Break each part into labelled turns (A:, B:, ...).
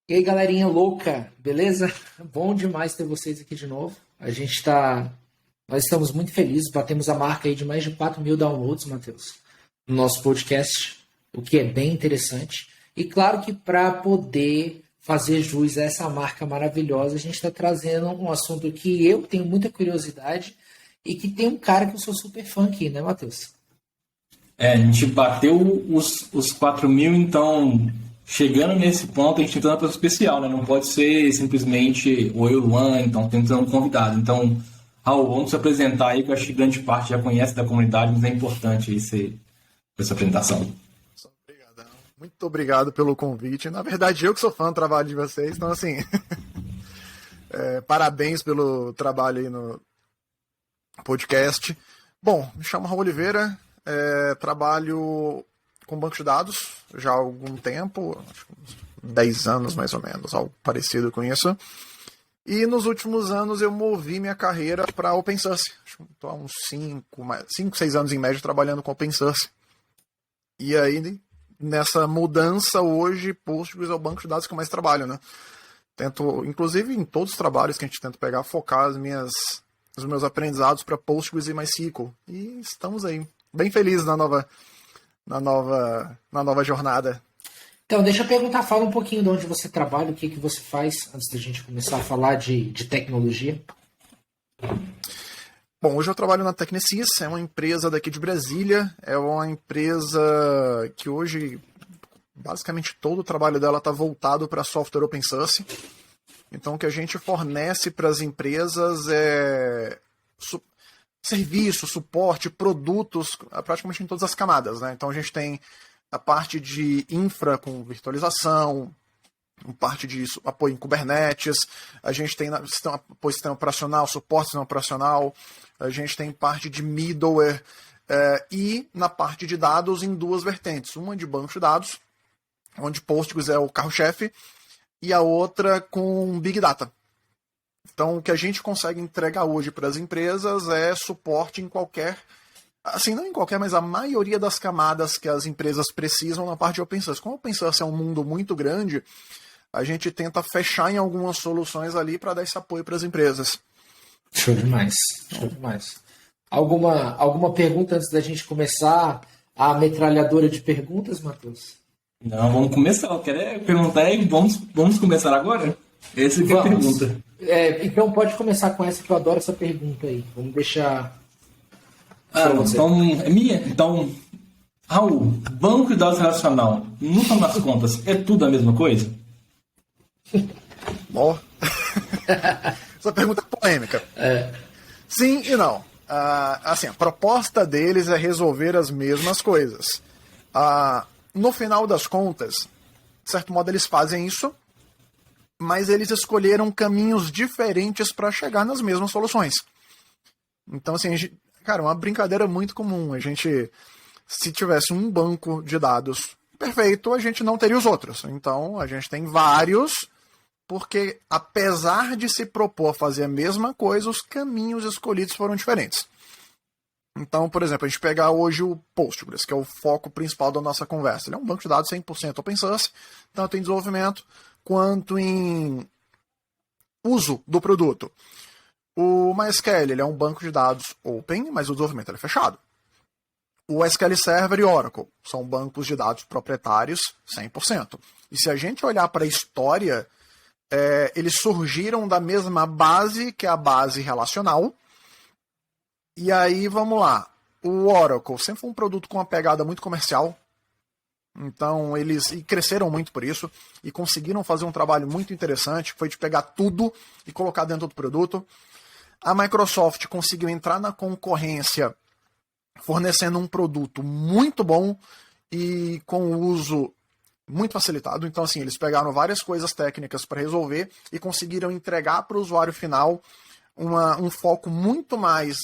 A: E aí, galerinha louca, beleza? Bom demais ter vocês aqui de novo. Nós estamos muito felizes, batemos a marca aí de mais de 4.000 downloads, Matheus, no nosso podcast, o que é bem interessante. E claro que para poder fazer jus a essa marca maravilhosa, a gente está trazendo um assunto que eu tenho muita curiosidade e que tem um cara que eu sou super fã aqui, né, Matheus?
B: A gente bateu os 4.000, então, chegando nesse ponto, a gente tem uma coisa especial, né? Não pode ser simplesmente o eu, Luan, então tem que ter um convidado. Então, Raul, vamos se apresentar aí, que eu acho que grande parte já conhece da comunidade, mas é importante aí essa apresentação.
C: Obrigadão. Muito obrigado pelo convite. Na verdade, eu que sou fã do trabalho de vocês, então, assim, parabéns pelo trabalho aí no podcast. Bom, me chamo Raul Oliveira. Trabalho com banco de dados já há algum tempo, acho que uns 10 anos mais ou menos, algo parecido com isso. E nos últimos anos eu movi minha carreira para Open Source. Estou há uns 5, 6 anos em média trabalhando com Open Source. E aí, nessa mudança, hoje, Postgres é o banco de dados que eu mais trabalho, né? Tento, inclusive em todos os trabalhos que a gente tenta pegar, focar os meus aprendizados para Postgres e MySQL. E estamos aí. Bem feliz na nova jornada.
A: Então, deixa eu perguntar, fala um pouquinho de onde você trabalha, o que você faz, antes da gente começar a falar de tecnologia.
C: Bom, hoje eu trabalho na Tecnesys, é uma empresa daqui de Brasília, é uma empresa que hoje, basicamente todo o trabalho dela está voltado para software open source. Então, o que a gente fornece para as empresas é serviço, suporte, produtos, praticamente em todas as camadas, né? Então a gente tem a parte de infra com virtualização, parte de apoio em Kubernetes, a gente tem apoio sistema operacional, suporte sistema operacional, a gente tem parte de middleware e na parte de dados em duas vertentes, uma de banco de dados, onde Postgres é o carro-chefe, e a outra com Big Data. Então, o que a gente consegue entregar hoje para as empresas é suporte em qualquer, assim, não em qualquer, mas a maioria das camadas que as empresas precisam na parte de open source. Como o open source é um mundo muito grande, a gente tenta fechar em algumas soluções ali para dar esse apoio para as empresas.
A: Show demais, show demais. Alguma pergunta antes da gente começar a metralhadora de perguntas, Matheus?
B: Não, vamos começar. Eu quero perguntar aí, vamos começar agora? Essa que é a pergunta.
A: Então pode começar com essa, que eu adoro essa pergunta aí. Vamos deixar.
B: Então, é minha? Então, Raul, banco de dados relacional, no final das contas, é tudo a mesma coisa?
C: Bom. Essa pergunta é polêmica. Sim e não. Assim, a proposta deles é resolver as mesmas coisas. No final das contas, de certo modo, eles fazem isso, mas eles escolheram caminhos diferentes para chegar nas mesmas soluções. Então, assim, cara, uma brincadeira muito comum. Se tivesse um banco de dados perfeito, a gente não teria os outros. Então, a gente tem vários, porque apesar de se propor a fazer a mesma coisa, os caminhos escolhidos foram diferentes. Então, por exemplo, a gente pegar hoje o Postgres, que é o foco principal da nossa conversa. Ele é um banco de dados 100% open source, tanto em desenvolvimento quanto em uso do produto. O MySQL ele é um banco de dados open, mas o desenvolvimento é fechado. O SQL Server e Oracle são bancos de dados proprietários 100%. E se a gente olhar para a história, eles surgiram da mesma base, que é a base relacional. E aí, vamos lá. O Oracle sempre foi um produto com uma pegada muito comercial. Então, eles cresceram muito por isso e conseguiram fazer um trabalho muito interessante, que foi de pegar tudo e colocar dentro do produto. A Microsoft conseguiu entrar na concorrência fornecendo um produto muito bom e com uso muito facilitado. Então, assim, eles pegaram várias coisas técnicas para resolver e conseguiram entregar para o usuário final um foco muito mais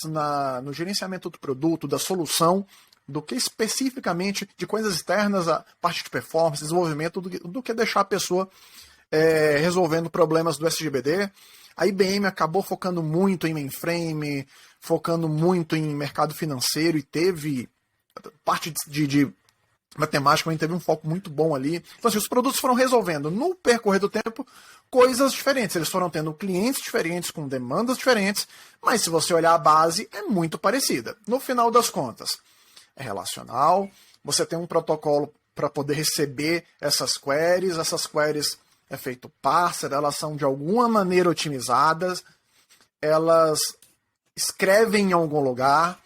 C: no gerenciamento do produto, da solução, do que especificamente de coisas externas, a parte de performance, desenvolvimento, do que deixar a pessoa resolvendo problemas do SGBD. A IBM acabou focando muito em mainframe, focando muito em mercado financeiro e teve parte de matemática também teve um foco muito bom ali. Então, assim, os produtos foram resolvendo, no percorrer do tempo, coisas diferentes. Eles foram tendo clientes diferentes, com demandas diferentes, mas se você olhar a base, é muito parecida. No final das contas, é relacional, você tem um protocolo para poder receber essas queries é feito parser, elas são de alguma maneira otimizadas, elas escrevem em algum lugar.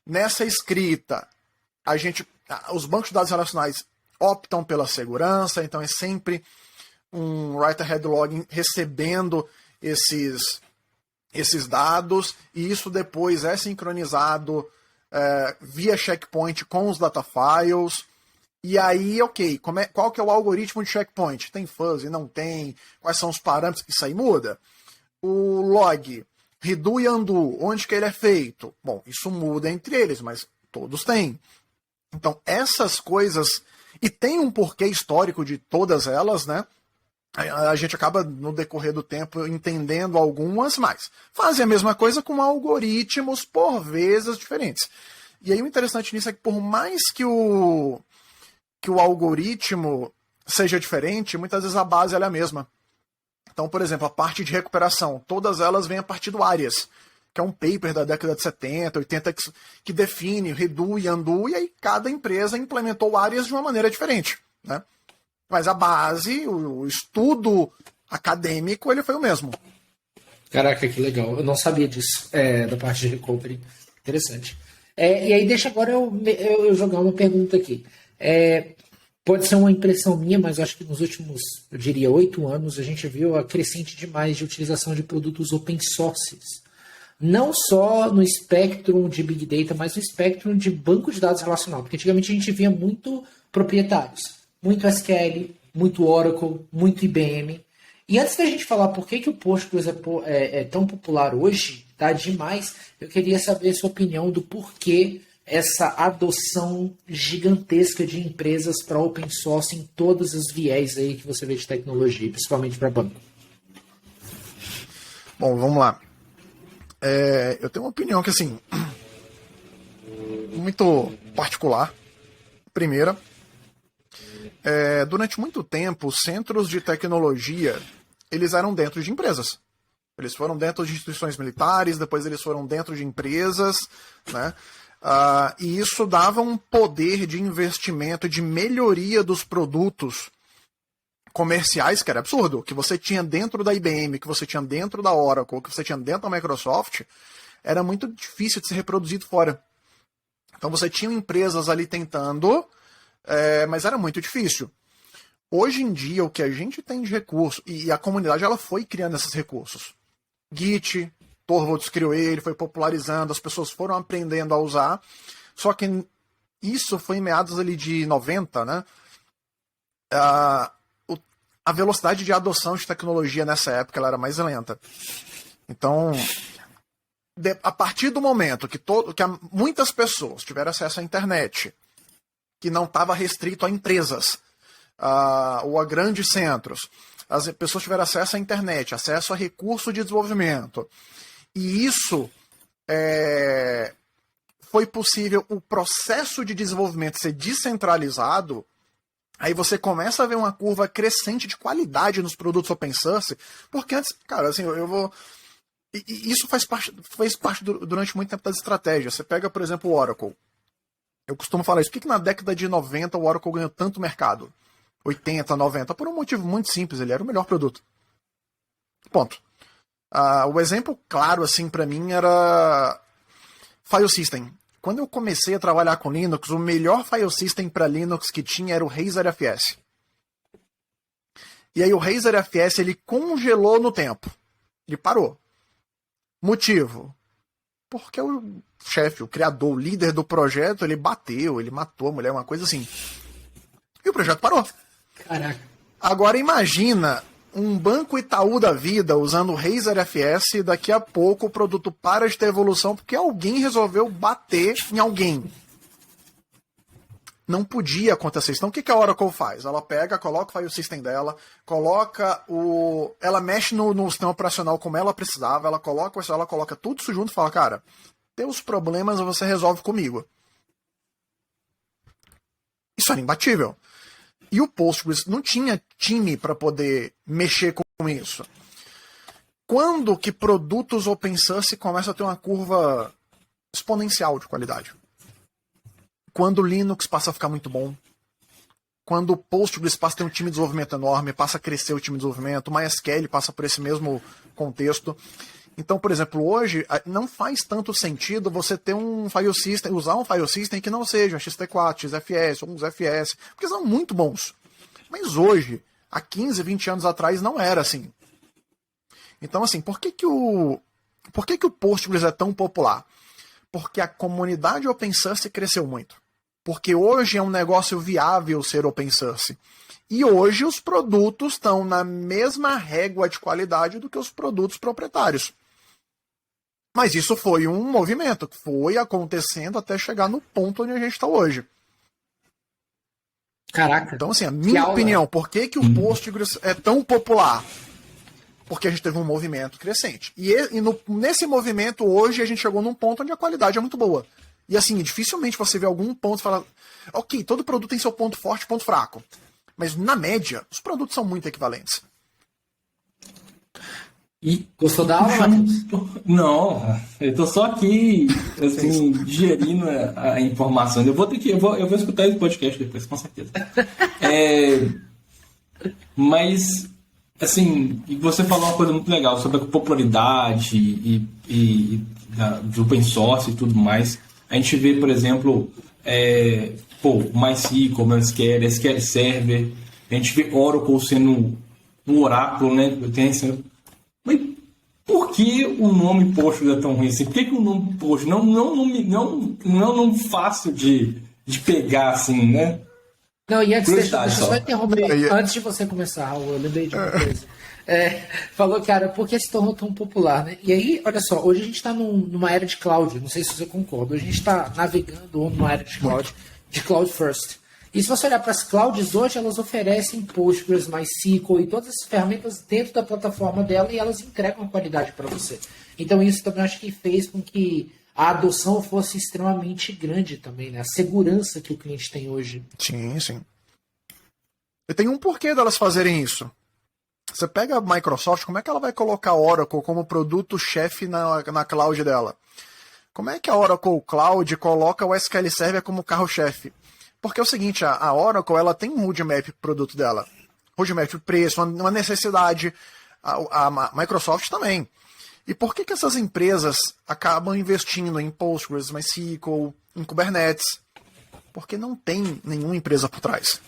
C: Nessa escrita, os bancos de dados relacionais optam pela segurança, então é sempre um write-ahead login recebendo esses dados, e isso depois é sincronizado via checkpoint com os data files. E aí, ok, qual que é o algoritmo de checkpoint? Tem fuzzy, não tem? Quais são os parâmetros? Isso aí muda. O log, redo e undo, onde que ele é feito? Bom, isso muda entre eles, mas todos têm. Então, essas coisas, e tem um porquê histórico de todas elas, né? A gente acaba, no decorrer do tempo, entendendo algumas, mas fazem a mesma coisa com algoritmos, por vezes, diferentes. E aí o interessante nisso é que, por mais que o algoritmo seja diferente, muitas vezes a base ela é a mesma. Então, por exemplo, a parte de recuperação, todas elas vêm a partir do ARIAS, que é um paper da década de 70, 80, que define redo e undo, e aí cada empresa implementou o ARIAS de uma maneira diferente, né? Mas a base, o estudo acadêmico, ele foi o mesmo.
A: Caraca, que legal. Eu não sabia disso, da parte de recovery. Interessante. E aí, deixa agora eu jogar uma pergunta aqui. Pode ser uma impressão minha, mas eu acho que nos últimos, eu diria, 8 anos, a gente viu a crescente demais de utilização de produtos open sources. Não só no espectro de Big Data, mas no espectro de banco de dados relacional. Porque antigamente a gente via muito proprietários. Muito SQL, muito Oracle, muito IBM. E antes da gente falar por que o Postgres é tão popular hoje, tá demais, eu queria saber a sua opinião do porquê essa adoção gigantesca de empresas para open source em todos os viés aí que você vê de tecnologia, principalmente para banco.
C: Bom, vamos lá. Eu tenho uma opinião que, assim, muito particular. Primeira, durante muito tempo, os centros de tecnologia, eles eram dentro de empresas. Eles foram dentro de instituições militares, depois eles foram dentro de empresas, né? E isso dava um poder de investimento, de melhoria dos produtos comerciais, que era absurdo. Que você tinha dentro da IBM, que você tinha dentro da Oracle, que você tinha dentro da Microsoft, era muito difícil de ser reproduzido fora. Então você tinha empresas ali tentando, mas era muito difícil. Hoje em dia, o que a gente tem de recurso, e a comunidade ela foi criando esses recursos. Git, Torvalds criou ele, foi popularizando, as pessoas foram aprendendo a usar, só que isso foi em meados ali de 90, né? A velocidade de adoção de tecnologia nessa época ela era mais lenta. Então, a partir do momento que muitas pessoas tiveram acesso à internet, que não estava restrito a empresas ou a grandes centros, as pessoas tiveram acesso à internet, acesso a recurso de desenvolvimento, e isso foi possível o processo de desenvolvimento ser descentralizado. Aí você começa a ver uma curva crescente de qualidade nos produtos open source, porque antes, cara, assim, isso fez parte durante muito tempo das estratégias. Você pega, por exemplo, o Oracle. Eu costumo falar isso. Por que na década de 90 o Oracle ganhou tanto mercado? 80, 90, por um motivo muito simples, ele era o melhor produto. Ponto. O exemplo claro, assim, para mim era File System. Quando eu comecei a trabalhar com Linux, o melhor file system para Linux que tinha era o RazorFS. E aí o RazorFS ele congelou no tempo. Ele parou. Motivo? Porque o chefe, o criador, o líder do projeto, ele bateu, ele matou a mulher, uma coisa assim. E o projeto parou.
A: Caraca.
C: Agora imagina um Banco Itaú da vida usando o RazorFS, daqui a pouco o produto para de ter evolução porque alguém resolveu bater em alguém. Não podia acontecer isso. Então o que a Oracle faz? Ela pega, coloca o file system dela, ela mexe no sistema operacional como ela precisava, ela coloca tudo isso junto e fala, cara, teus problemas você resolve comigo. isso era imbatível. E o Postgres não tinha time para poder mexer com isso. Quando que produtos open source começam a ter uma curva exponencial de qualidade? Quando o Linux passa a ficar muito bom. Quando o Postgres passa a ter um time de desenvolvimento enorme, passa a crescer o time de desenvolvimento, o MySQL passa por esse mesmo contexto. Então, por exemplo, hoje não faz tanto sentido você ter um file system, usar um file system que não seja XT4, XFS ou um ZFS, porque são muito bons. Mas hoje, há 15, 20 anos atrás, não era assim. Então, assim, por que o Postgres é tão popular? Porque a comunidade open source cresceu muito. Porque hoje é um negócio viável ser open source. E hoje os produtos estão na mesma régua de qualidade do que os produtos proprietários. Mas isso foi um movimento que foi acontecendo até chegar no ponto onde a gente está hoje.
A: Caraca.
C: Então, assim, a minha opinião, por que o Postgres é tão popular? Porque a gente teve um movimento crescente. Nesse movimento, hoje, a gente chegou num ponto onde a qualidade é muito boa. E assim, dificilmente você vê algum ponto e fala, ok, todo produto tem seu ponto forte e ponto fraco. Mas, na média, os produtos são muito equivalentes.
B: E
A: gostou da aula, Matheus?
B: Não, eu tô só aqui, assim, digerindo a informação. Eu vou escutar esse podcast depois, com certeza. Mas, assim, você falou uma coisa muito legal sobre a popularidade do open source e tudo mais. A gente vê, por exemplo, MySQL, MySQL, SQL Server. A gente vê Oracle sendo um oráculo, né? Mas por que o nome Postgres é tão ruim assim? Por que o nome Postgres não é um nome fácil de pegar, assim, né?
A: Não, e antes, deixa eu só interromper. Antes de você começar, Raul, eu lembrei de uma coisa. Falou, cara, por que se tornou tão popular, né? E aí, olha só, hoje a gente está numa era de cloud, não sei se você concorda, hoje a gente está navegando numa era de cloud first. E se você olhar para as clouds hoje, elas oferecem Postgres, MySQL e todas as ferramentas dentro da plataforma dela e elas entregam a qualidade para você. Então isso também acho que fez com que a adoção fosse extremamente grande também, né? A segurança que o cliente tem hoje.
C: Sim, sim. E tem um porquê delas fazerem isso. Você pega a Microsoft, como é que ela vai colocar a Oracle como produto-chefe na cloud dela? Como é que a Oracle Cloud coloca o SQL Server como carro-chefe? Porque é o seguinte, a Oracle ela tem um roadmap pro produto dela. Roadmap de preço, uma necessidade. A Microsoft também. E por que essas empresas acabam investindo em Postgres, MySQL, em Kubernetes? Porque não tem nenhuma empresa por trás.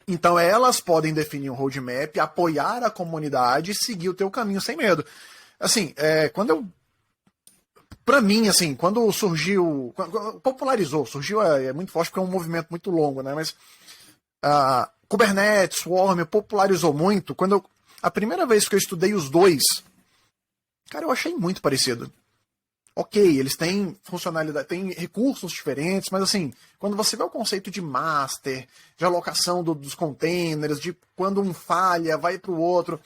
C: Então elas podem definir um roadmap, apoiar a comunidade e seguir o teu caminho sem medo. Assim, pra mim, assim, quando surgiu, surgiu é muito forte porque é um movimento muito longo, né? Mas Kubernetes, Swarm popularizou muito. A primeira vez que eu estudei os dois, cara, eu achei muito parecido. Ok, eles têm funcionalidade, têm recursos diferentes, mas assim, quando você vê o conceito de master, de alocação dos containers, de quando um falha, vai para o outro,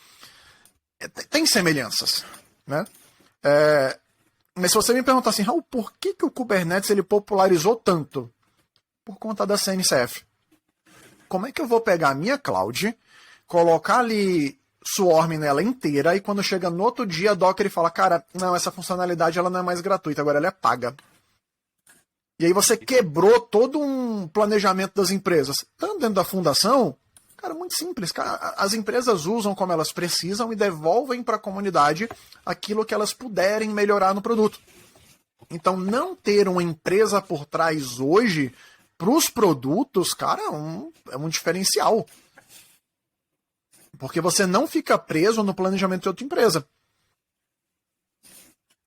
C: tem semelhanças, né? Mas se você me perguntar assim, Raul, por que o Kubernetes ele popularizou tanto? Por conta da CNCF. Como é que eu vou pegar a minha cloud, colocar ali Swarm nela inteira, e quando chega no outro dia, a Docker fala, cara, não, essa funcionalidade ela não é mais gratuita, agora ela é paga. E aí você quebrou todo um planejamento das empresas. Tanto dentro da fundação, cara, muito simples. As empresas usam como elas precisam e devolvem para a comunidade aquilo que elas puderem melhorar no produto. Então, não ter uma empresa por trás hoje, para os produtos, cara, é um diferencial. Porque você não fica preso no planejamento de outra empresa.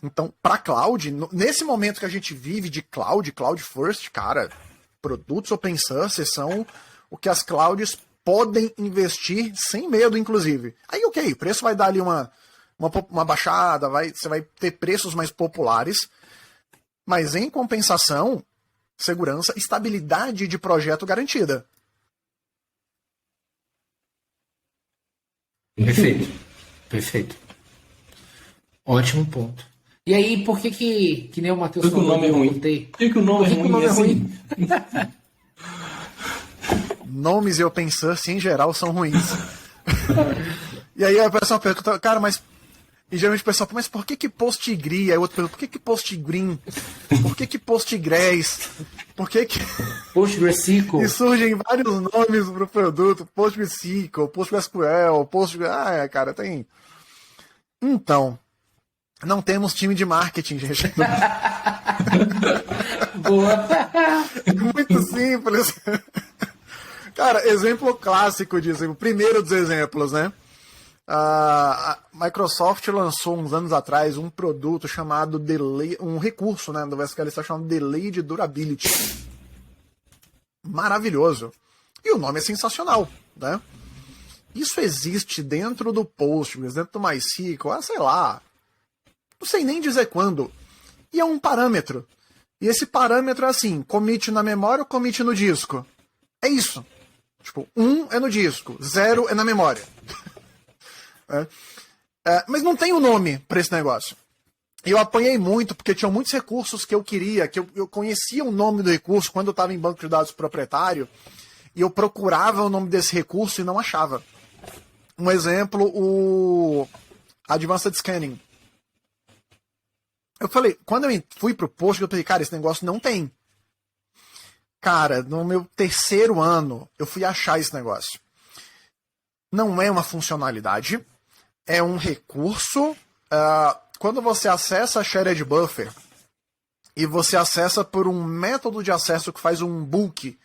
C: Então, para cloud, nesse momento que a gente vive de cloud first, cara, produtos open source são o que as clouds podem investir sem medo, inclusive. Aí, ok, o preço vai dar ali uma baixada, você vai ter preços mais populares, mas em compensação, segurança, estabilidade de projeto garantida.
A: Perfeito. Ótimo ponto. E aí, por que nem o Matheus
B: falou? Por que o nome é ruim?
A: Por que o nome é ruim?
C: Nomes e open source, em geral, são ruins. E aí a pessoa pergunta, cara, mas... E geralmente o pessoal, mas por que PostgRE? Aí o outro pergunta, por que PostgRE? Por que Postgres? Por que
A: PostgreSQL.
C: E surgem vários nomes pro produto. PostgreSQL, PostgreSQL, cara, tem... Então, não temos time de marketing, gente.
A: Boa.
C: Muito simples. Cara, exemplo clássico disso, o primeiro dos exemplos, né? A Microsoft lançou uns anos atrás um produto chamado um recurso, né, do SQL está chamado Delayed Durability. Maravilhoso. E o nome é sensacional, né? Isso existe dentro do Postgres, dentro do MySQL, sei lá, não sei nem dizer quando. E é um parâmetro. E esse parâmetro é assim, commit na memória ou commit no disco. É isso. Tipo, 1 é no disco, 0 é na memória. Mas não tem um nome para esse negócio. Eu apanhei muito, porque tinham muitos recursos que eu queria, que eu conhecia o nome do recurso quando eu estava em banco de dados proprietário, e eu procurava o nome desse recurso e não achava. Um exemplo, o Advanced Scanning. Eu falei, quando eu fui pro Postgres, eu falei, cara, esse negócio não tem. Cara, no meu terceiro ano, eu fui achar esse negócio. Não é uma funcionalidade, é um recurso. Quando você acessa a shared buffer e você acessa por um método de acesso que faz um bulk,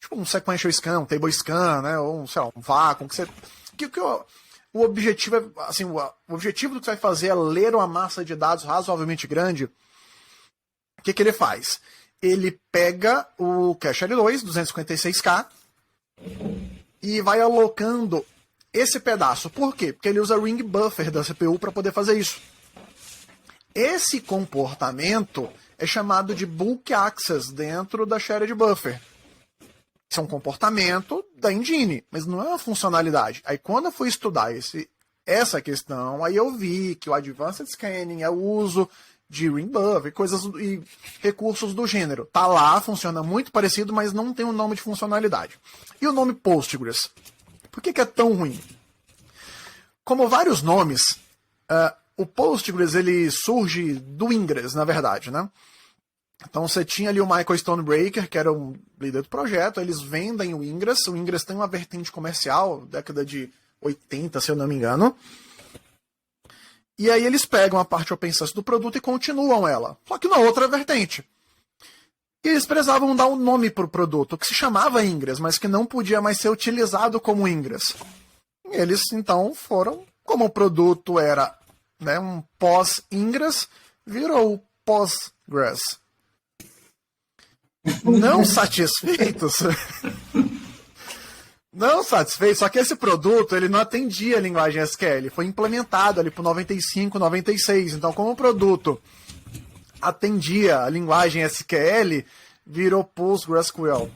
C: tipo um sequential scan, um table scan, né, ou sei lá, um vácuo, o objetivo é, assim, o objetivo do que você vai fazer é ler uma massa de dados razoavelmente grande. O que ele faz? Ele pega o cache L2, 256K, e vai alocando esse pedaço. Por quê? Porque ele usa ring buffer da CPU para poder fazer isso. Esse comportamento é chamado de bulk access dentro da shared buffer. Isso é um comportamento da engine, mas não é uma funcionalidade. Aí quando eu fui estudar essa questão, aí eu vi que o Advanced Scanning é o uso de ring buffer e recursos do gênero. Tá lá, funciona muito parecido, mas não tem um nome de funcionalidade. E o nome Postgres? Por que é tão ruim? Como vários nomes, o Postgres ele surge do Ingress, na verdade, né? Então você tinha ali o Michael Stonebreaker, que era um líder do projeto, eles vendem o Ingress tem uma vertente comercial, década de 80, se eu não me engano. E aí eles pegam a parte open source do produto e continuam ela, só que na outra vertente. E eles precisavam dar um nome para o produto, que se chamava Ingress, mas que não podia mais ser utilizado como Ingress. Eles, então, foram, como o produto era, né, um pós-Ingress, virou Postgres. Não satisfeitos, só que esse produto ele não atendia a linguagem SQL, foi implementado ali por 95, 96, então como o produto atendia a linguagem SQL, virou PostgreSQL.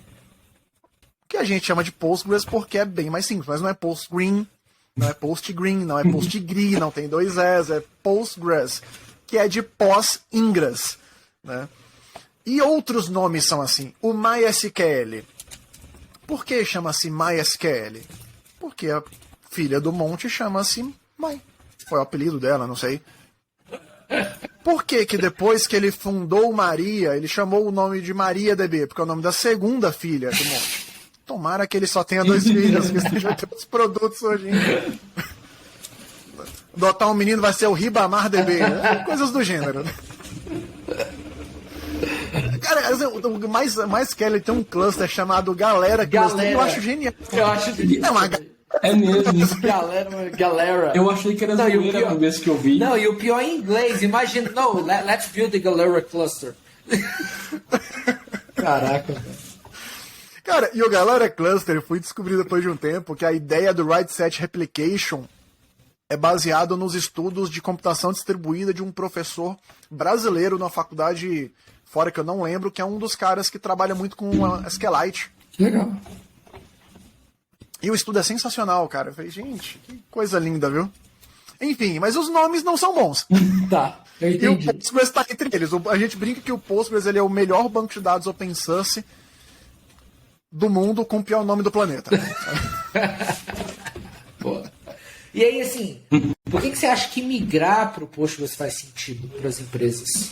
C: Que a gente chama de Postgres porque é bem mais simples, mas não é PostgRE, não é PostgRE, não é PostgRE, não tem dois S, é Postgres, que é de pós-Ingress, né? E outros nomes são assim, o MySQL. Por que chama-se MySQL? Porque a filha do monte chama-se My. Foi o apelido dela, não sei. Por que depois que ele fundou Maria, ele chamou o nome de MariaDB? Porque é o nome da segunda filha do monte. Tomara que ele só tenha 2 filhos, que já tem outros produtos hoje em dia. Adotar um menino vai ser o RibamarDB, né? Coisas do gênero. Cara, o mais que ele tem um cluster chamado Galera Cluster, eu acho genial.
A: Eu acho
B: É mesmo.
A: Galera.
B: Eu achei que era zoeira a vez que eu vi.
A: Não, e o pior em inglês. Imagina, let's build the Galera Cluster. Caraca, velho.
C: Cara, e o Galera Cluster eu fui descobrir depois de um tempo que a ideia do Write Set Replication é baseado nos estudos de computação distribuída de um professor brasileiro na faculdade fora, que eu não lembro, que é um dos caras que trabalha muito com a SQLite.
A: Legal.
C: E o estudo é sensacional, cara. Eu falei, gente, que coisa linda, viu? Enfim, mas os nomes não são bons.
A: Tá, eu entendi.
C: E o Postgres está entre eles. A gente brinca que o Postgres ele é o melhor banco de dados open source do mundo com o pior nome do planeta.
A: Pô. E aí, assim, por que você acha que migrar para o Postgres faz sentido para as empresas?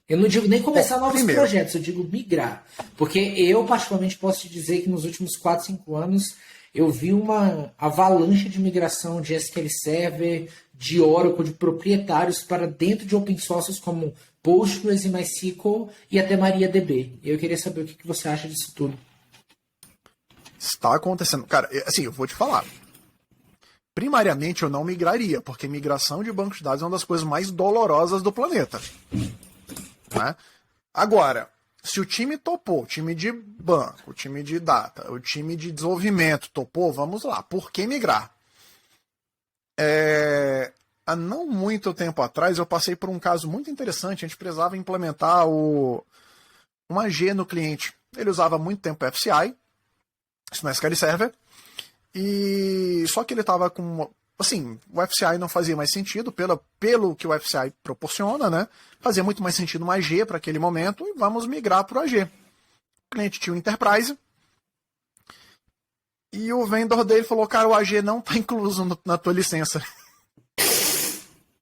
A: Eu não digo nem começar novos projetos, eu digo migrar. Porque eu, particularmente, posso te dizer que nos últimos 4, 5 anos eu vi uma avalanche de migração de SQL Server, de Oracle, de proprietários para dentro de open sources como Postgres e MySQL e até MariaDB. Eu queria saber o que você acha disso tudo.
C: Está acontecendo. Cara, assim, eu vou te falar. Primariamente, eu não migraria, porque migração de banco de dados é uma das coisas mais dolorosas do planeta. Né? Agora, se o time topou, o time de banco, o time de data, o time de desenvolvimento topou, vamos lá. Por que migrar? Há não muito tempo atrás, eu passei por um caso muito interessante. A gente precisava implementar um AG no cliente. Ele usava muito tempo FCI, isso no SQL Server, e só que ele estava com... Assim, o FCI não fazia mais sentido, pelo que o FCI proporciona, né? Fazia muito mais sentido um AG para aquele momento, e vamos migrar para o AG. O cliente tinha o Enterprise, e o vendor dele falou, cara, o AG não está incluso na tua licença.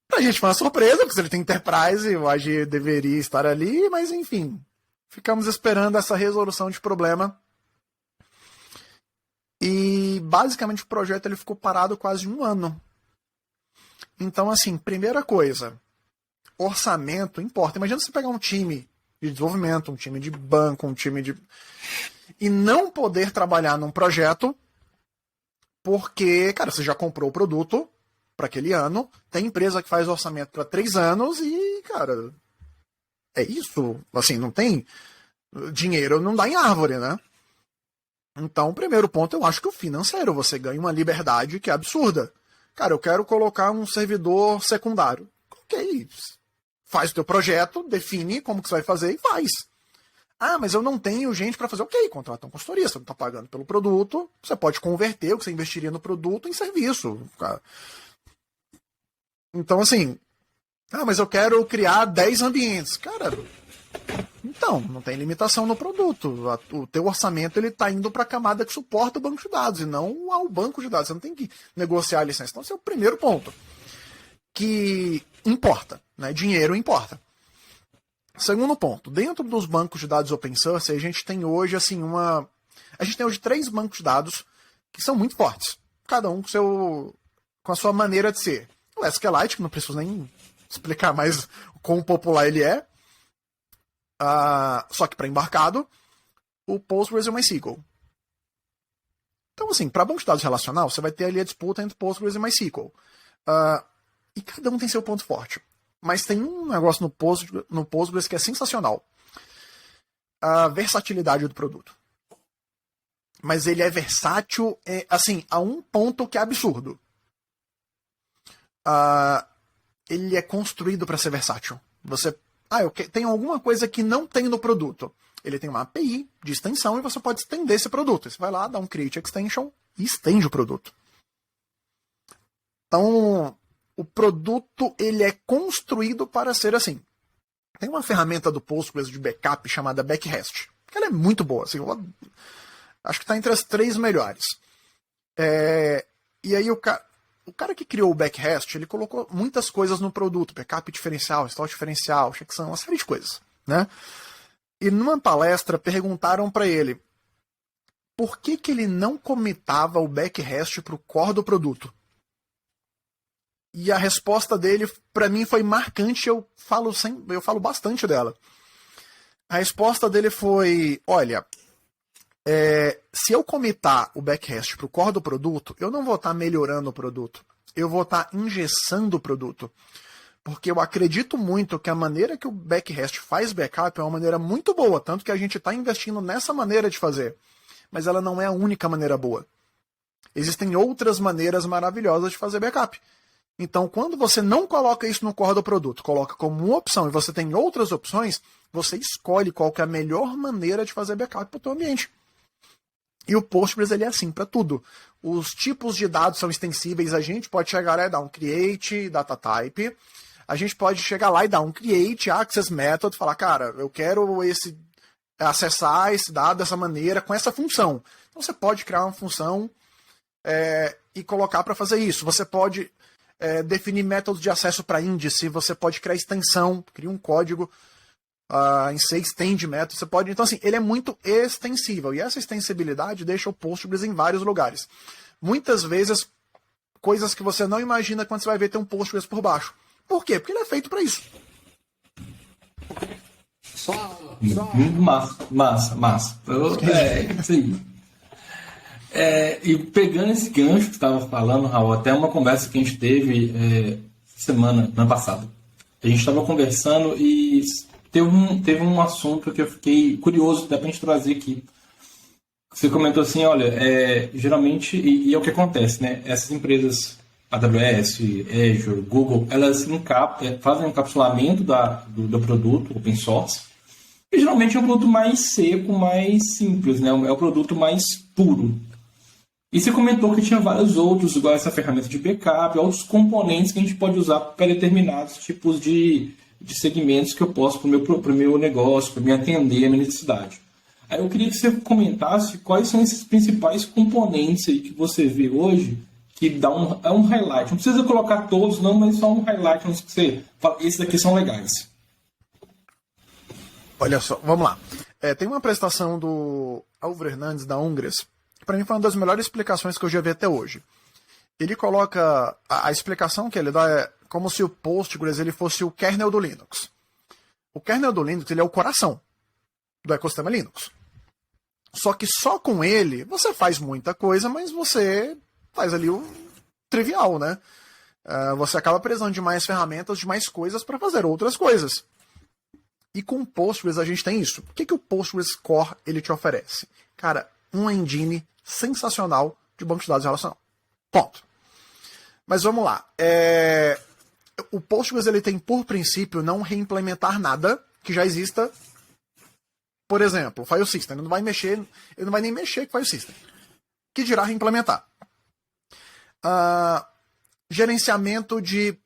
C: Pra gente foi uma surpresa, porque se ele tem Enterprise, o AG deveria estar ali, mas enfim, ficamos esperando essa resolução de problema. E basicamente o projeto ele ficou parado quase 1 ano. Então, assim, primeira coisa, orçamento importa. Imagina você pegar um time de desenvolvimento, um time de banco, um time de... e não poder trabalhar num projeto porque, cara, você já comprou o produto para aquele ano, tem empresa que faz orçamento para 3 anos e, cara, é isso. Assim, não tem... Dinheiro não dá em árvore, né? Então, o primeiro ponto, eu acho que o financeiro, você ganha uma liberdade que é absurda. Cara, eu quero colocar um servidor secundário. Ok, faz o teu projeto, define como que você vai fazer e faz. Ah, mas eu não tenho gente para fazer. Ok, contrata um consultoria, você não está pagando pelo produto, você pode converter o que você investiria no produto em serviço. Cara. Então, assim, mas eu quero criar 10 ambientes. Cara, então, não tem limitação no produto. O teu orçamento ele está indo para a camada que suporta o banco de dados e não ao banco de dados. Você não tem que negociar a licença. Então, esse é o primeiro ponto. Que importa, né? Dinheiro importa. Segundo ponto, dentro dos bancos de dados open source, a gente tem hoje assim a gente tem hoje 3 bancos de dados que são muito fortes. Cada um com a sua maneira de ser. O SQLite, que não preciso nem explicar mais o quão popular ele é. Só que para embarcado, o Postgres e o MySQL. Então, assim, para banco de dados relacional, você vai ter ali a disputa entre Postgres e MySQL. E cada um tem seu ponto forte. Mas tem um negócio no Postgres que é sensacional. A versatilidade do produto. Mas ele é versátil, assim, a um ponto que é absurdo. Ele é construído para ser versátil. Eu tenho alguma coisa que não tem no produto. Ele tem uma API de extensão e você pode estender esse produto. Você vai lá, dá um create extension e estende o produto. Então, o produto ele é construído para ser assim. Tem uma ferramenta do Postgres de backup chamada Backrest. Ela é muito boa. Assim, acho que está entre as 3 melhores. E aí o cara que criou o Backrest, ele colocou muitas coisas no produto. Backup diferencial, restore diferencial, checksum, uma série de coisas. Né? E numa palestra perguntaram para ele por que ele não comitava o Backrest para o core do produto. E a resposta dele, para mim, foi marcante. Eu falo bastante dela. A resposta dele foi, olha, se eu comitar o Backrest para o core do produto, eu não vou estar melhorando o produto. Eu vou estar engessando o produto. Porque eu acredito muito que a maneira que o Backrest faz backup é uma maneira muito boa. Tanto que a gente está investindo nessa maneira de fazer. Mas ela não é a única maneira boa. Existem outras maneiras maravilhosas de fazer backup. Então, quando você não coloca isso no core do produto, coloca como uma opção e você tem outras opções, você escolhe qual que é a melhor maneira de fazer backup para o teu ambiente. E o Postgres ele é assim para tudo. Os tipos de dados são extensíveis, a gente pode chegar lá e dar um create data type, a gente pode chegar lá e dar um create access method, falar, cara, eu quero acessar esse dado dessa maneira, com essa função. Então você pode criar uma função e colocar para fazer isso. Você pode definir métodos de acesso para índice, você pode criar extensão, cria um código em C, extende método, você pode... Então, assim, ele é muito extensível, e essa extensibilidade deixa o Postgres em vários lugares. Muitas vezes, coisas que você não imagina quando você vai ver ter um Postgres por baixo. Por quê? Porque ele é feito para isso.
B: Massa. Sim. E pegando esse gancho que você estava falando, Raul, até uma conversa que a gente teve semana passada. A gente estava conversando e teve um assunto que eu fiquei curioso, dá pra gente trazer aqui. Você comentou assim, olha, geralmente, e é o que acontece, né? Essas empresas, AWS, Azure, Google, elas fazem um encapsulamento do produto open source, e geralmente é um produto mais seco, mais simples, né? É o produto mais puro. E você comentou que tinha vários outros, igual essa ferramenta de backup, outros componentes que a gente pode usar para determinados tipos de segmentos que eu posso para o meu negócio, para me atender a minha necessidade. Aí eu queria que você comentasse quais são esses principais componentes aí que você vê hoje que dá um highlight. Não precisa colocar todos, não, mas só um highlight. Não sei que você fala, esses aqui são legais.
C: Olha só, vamos lá. Tem uma apresentação do Álvaro Hernandes, da Ungres, que para mim foi uma das melhores explicações que eu já vi até hoje. Ele coloca... A explicação que ele dá é como se o Postgres ele fosse o kernel do Linux. O kernel do Linux ele é o coração do ecossistema Linux. Só que só com ele você faz muita coisa, mas você faz ali o trivial, né? Você acaba precisando de mais ferramentas, de mais coisas para fazer outras coisas. E com o Postgres a gente tem isso. O que o Postgres Core ele te oferece? Cara, uma engine sensacional de banco de dados relacional. Ponto. Mas vamos lá. O Postgres ele tem por princípio não reimplementar nada que já exista. Por exemplo, o File System. Ele não vai nem mexer com o File System. Que dirá reimplementar. Gerenciamento de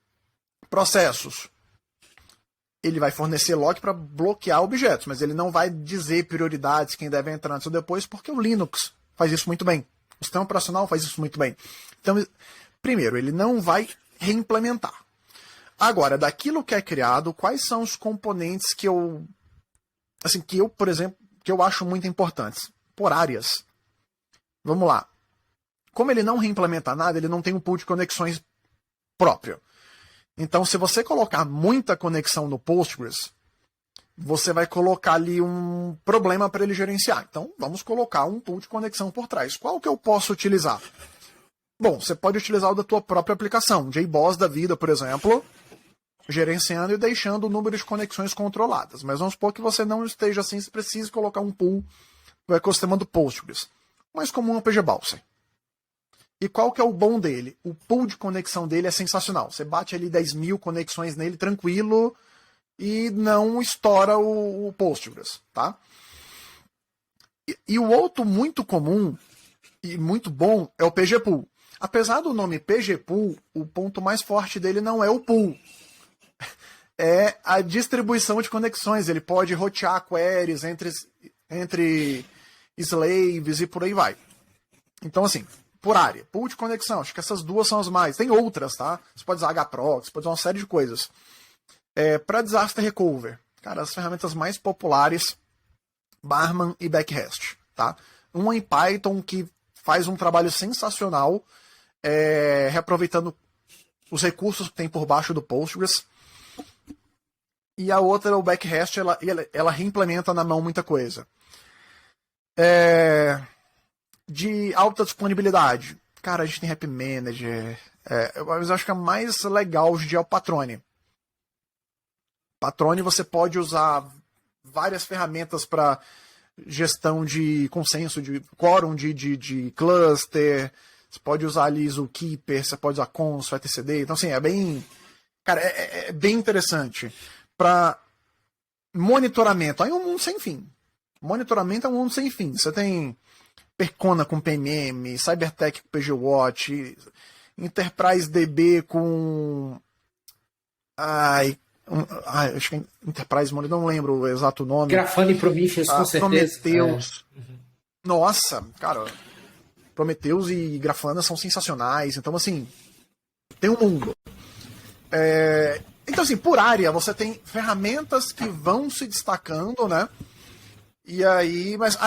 C: processos. Ele vai fornecer lock para bloquear objetos, mas ele não vai dizer prioridades, quem deve entrar antes ou depois, porque o Linux faz isso muito bem. O sistema operacional faz isso muito bem. Então, primeiro, ele não vai reimplementar. Agora, daquilo que é criado, quais são os componentes que eu, por exemplo, que eu acho muito importantes? Por áreas. Vamos lá. Como ele não reimplementa nada, ele não tem um pool de conexões próprio. Então, se você colocar muita conexão no Postgres, você vai colocar ali um problema para ele gerenciar. Então, vamos colocar um pool de conexão por trás. Qual que eu posso utilizar? Bom, você pode utilizar o da tua própria aplicação. JBoss da vida, por exemplo, gerenciando e deixando o número de conexões controladas. Mas vamos supor que você não esteja assim, você precisa colocar um pool no ecossistema do Postgres. Mais comum é o PGBoss. E qual que é o bom dele? O pool de conexão dele é sensacional. Você bate ali 10 mil conexões nele tranquilo e não estoura o Postgres, tá? E o outro muito comum e muito bom é o PGPool. Apesar do nome PGPool, o ponto mais forte dele não é o pool. É a distribuição de conexões. Ele pode rotear queries entre slaves e por aí vai. Então, assim, por área, pool de conexão, acho que essas duas são as mais. Tem outras, tá? Você pode usar HProxy, você pode usar uma série de coisas. Para disaster recover, cara, as ferramentas mais populares, Barman e Backrest, tá? Uma em Python que faz um trabalho sensacional, reaproveitando os recursos que tem por baixo do Postgres. E a outra, o Backrest, ela reimplementa na mão muita coisa. De alta disponibilidade. Cara, a gente tem Happy Manager. Mas eu acho que a mais legal hoje em dia é o Patrone. Patrone você pode usar várias ferramentas para gestão de consenso, de quórum de cluster. Você pode usar ali Zookeeper, você pode usar Cons, etcd. Então, assim, é bem interessante. Para monitoramento, aí é um mundo sem fim. Monitoramento é um mundo sem fim. Você tem Percona com PNM, CyberTech com PGWatch, Enterprise DB com... acho que é Enterprise Monolith, não lembro o exato nome.
A: Grafana e Prometheus, com certeza.
C: Prometheus. Nossa, cara, Prometheus e Grafana são sensacionais. Então, assim, tem um mundo. Então, assim, por área, você tem ferramentas que vão se destacando, né? E aí, mas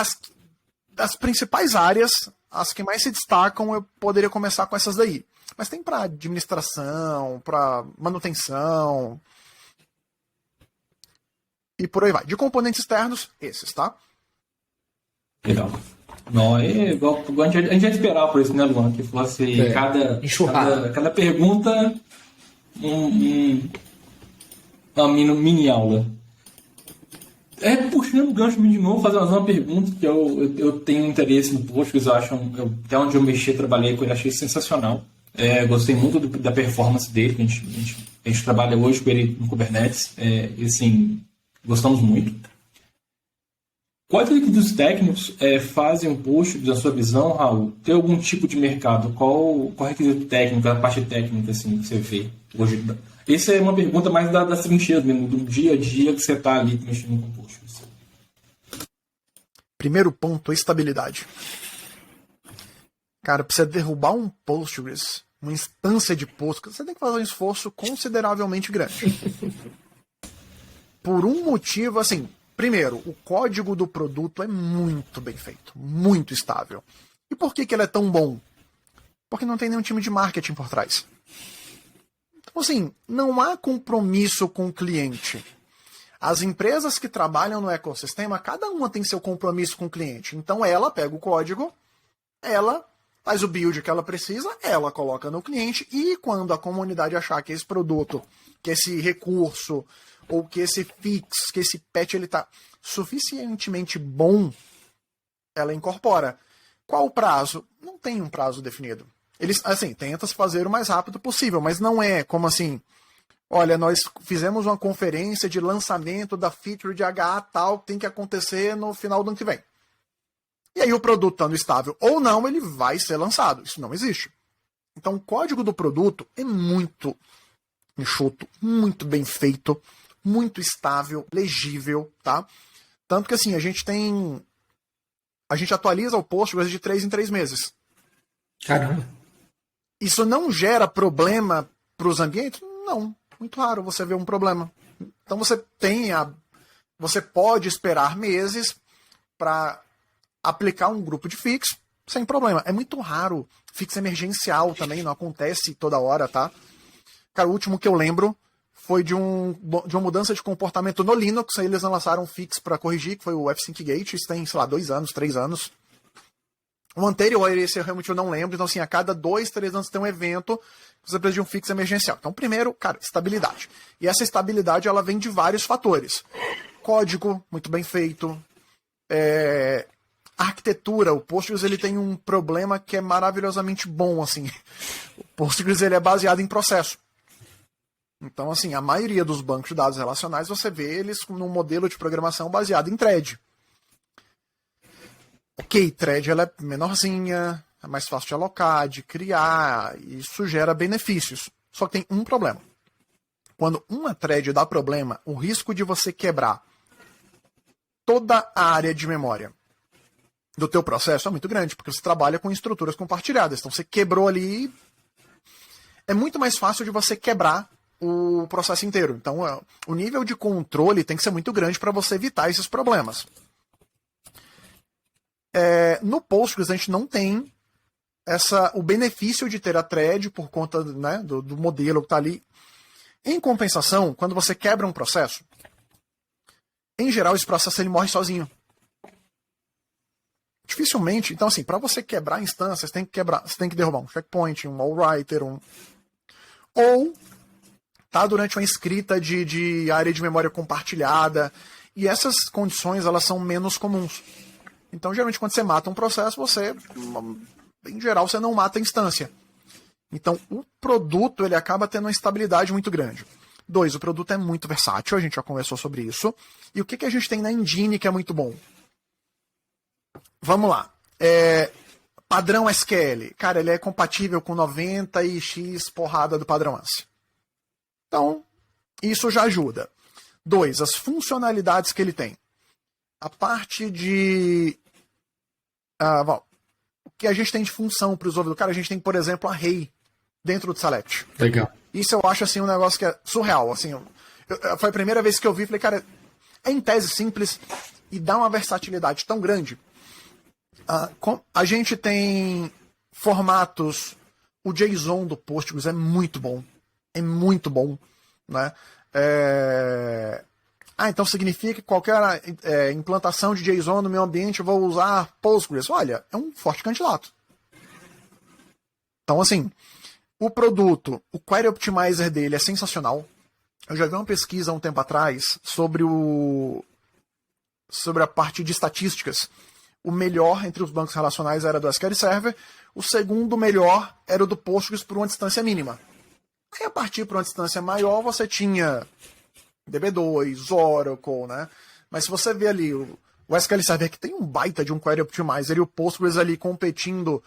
C: as principais áreas, as que mais se destacam, eu poderia começar com essas daí. Mas tem para administração, para manutenção e por aí vai. De componentes externos, esses, tá?
B: Legal. Não, a gente ia esperar por isso, né, Luan? Que fosse cada pergunta uma mini aula. Puxando o gancho de novo, fazer mais uma pergunta que eu tenho interesse no Postgres, até onde eu mexi, trabalhei com ele, achei sensacional. Gostei muito da performance dele, a gente trabalha hoje com ele no Kubernetes, e assim, gostamos muito. Quais requisitos técnicos fazem o Postgres, na sua visão, Raul, ter algum tipo de mercado? Qual requisito técnico, a parte técnica assim, que você vê hoje? Essa é uma pergunta mais das trincheiras mesmo, do dia a dia que você está ali mexendo com o Postgres.
C: Primeiro ponto, estabilidade. Cara, para você derrubar um Postgres, uma instância de Postgres, você tem que fazer um esforço consideravelmente grande. Por um motivo, assim, primeiro, o código do produto é muito bem feito, muito estável. E por que ele é tão bom? Porque não tem nenhum time de marketing por trás. Então, assim, não há compromisso com o cliente. As empresas que trabalham no ecossistema, cada uma tem seu compromisso com o cliente. Então ela pega o código, ela faz o build que ela precisa, ela coloca no cliente e quando a comunidade achar que esse produto, que esse recurso, ou que esse fix, que esse patch ele está suficientemente bom, ela incorpora. Qual o prazo? Não tem um prazo definido. Eles, assim, tentam fazer o mais rápido possível, mas não é como assim, olha, nós fizemos uma conferência de lançamento da feature de HA tal, tem que acontecer no final do ano que vem. E aí o produto estando estável ou não, ele vai ser lançado. Isso não existe. Então o código do produto é muito enxuto, muito bem feito, muito estável, legível, tá? Tanto que assim, a gente atualiza o Postgres de 3 em 3 meses.
A: Caramba.
C: Isso não gera problema para os ambientes? Não. Muito raro você ver um problema. Então você pode esperar meses para aplicar um grupo de fix sem problema. É muito raro. Fix emergencial também, não acontece toda hora, tá? Cara, o último que eu lembro foi de uma mudança de comportamento no Linux. Aí eles lançaram um fix para corrigir, que foi o F5 Gate. Isso tem, sei lá, 2 anos, 3 anos. O anterior, esse eu realmente não lembro. Então, assim, a cada 2, 3 anos tem um evento que você precisa de um fix emergencial. Então, primeiro, cara, estabilidade. E essa estabilidade, ela vem de vários fatores. Código, muito bem feito. Arquitetura. O Postgres, ele tem um problema que é maravilhosamente bom, assim. O Postgres, ele é baseado em processo. Então, assim, a maioria dos bancos de dados relacionais, você vê eles num modelo de programação baseado em thread. Ok, thread ela é menorzinha, é mais fácil de alocar, de criar, e isso gera benefícios. Só que tem um problema. Quando uma thread dá problema, o risco de você quebrar toda a área de memória do teu processo é muito grande, porque você trabalha com estruturas compartilhadas. Então você quebrou ali, é muito mais fácil de você quebrar o processo inteiro. Então o nível de controle tem que ser muito grande para você evitar esses problemas. No Postgres a gente não tem o benefício de ter a thread por conta, né, do modelo que está ali. Em compensação, quando você quebra um processo, em geral esse processo ele morre sozinho. Dificilmente, então assim, para você quebrar instâncias, você tem que derrubar um checkpoint, um all-writer, ou tá durante uma escrita de área de memória compartilhada, e essas condições elas são menos comuns. Então, geralmente, quando você mata um processo, em geral, você não mata a instância. Então, o produto ele acaba tendo uma estabilidade muito grande. 2, o produto é muito versátil, a gente já conversou sobre isso. E o que a gente tem na engine que é muito bom? Vamos lá. Padrão SQL. Cara, ele é compatível com 90 e X porrada do padrão ANSI. Então, Isso já ajuda. 2, as funcionalidades que ele tem. A parte de... o que a gente tem de função para o desenvolvedor? Cara, a gente tem, por exemplo, array dentro do Select.
A: Legal.
C: Isso eu acho assim, um negócio que é surreal. Assim, foi a primeira vez que eu vi, falei, cara, é em tese simples e dá uma versatilidade tão grande. A gente tem formatos... O JSON do Postgres é muito bom. É muito bom. Né? Então significa que qualquer implantação de JSON no meu ambiente eu vou usar Postgres. Olha, é um forte candidato. Então, assim, o produto, o Query Optimizer dele é sensacional. Eu já vi uma pesquisa há um tempo atrás sobre a parte de estatísticas. O melhor entre os bancos relacionais era do SQL Server. O segundo melhor era o do Postgres por uma distância mínima. Aí, a partir para uma distância maior, você tinha DB2, Oracle, né? Mas se você vê ali o SQL Server, que tem um baita de um Query Optimizer, e o Postgres ali competindo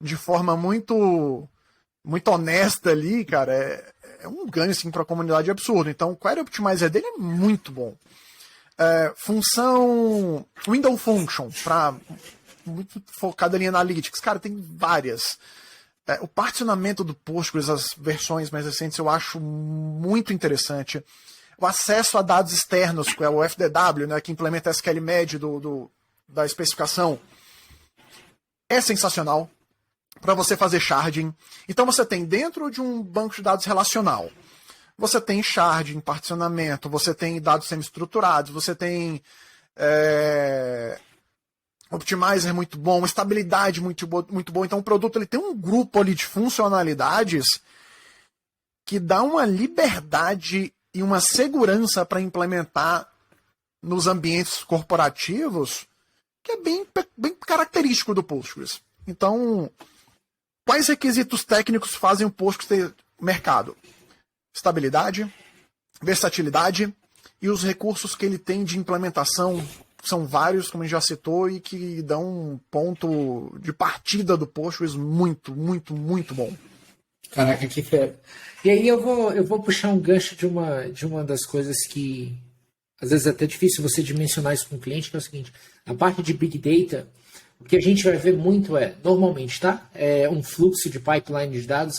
C: de forma muito, muito honesta ali, cara, é um ganho assim, para a comunidade absurdo. Então, o Query Optimizer dele é muito bom. Função Window Function, muito focada em Analytics. Cara, tem várias. O particionamento do Postgres, as versões mais recentes, eu acho muito interessante. O acesso a dados externos, que é o FDW, né, que implementa a SQL-MED da especificação, é sensacional para você fazer sharding. Então você tem dentro de um banco de dados relacional, você tem sharding, particionamento, você tem dados semi-estruturados, você tem optimizer muito bom, estabilidade muito boa. Então o produto ele tem um grupo ali de funcionalidades que dá uma liberdade e uma segurança para implementar nos ambientes corporativos que é bem característico do Postgres. Então, quais requisitos técnicos fazem o Postgres ter mercado? Estabilidade, versatilidade e os recursos que ele tem de implementação são vários, como a gente já citou, e que dão um ponto de partida do Postgres muito, muito, muito bom.
A: Caraca, que fera. E aí eu vou puxar um gancho de uma das coisas que às vezes é até difícil você dimensionar isso com o cliente, que é o seguinte: a parte de Big Data, o que a gente vai ver muito normalmente, tá? Um fluxo de pipeline de dados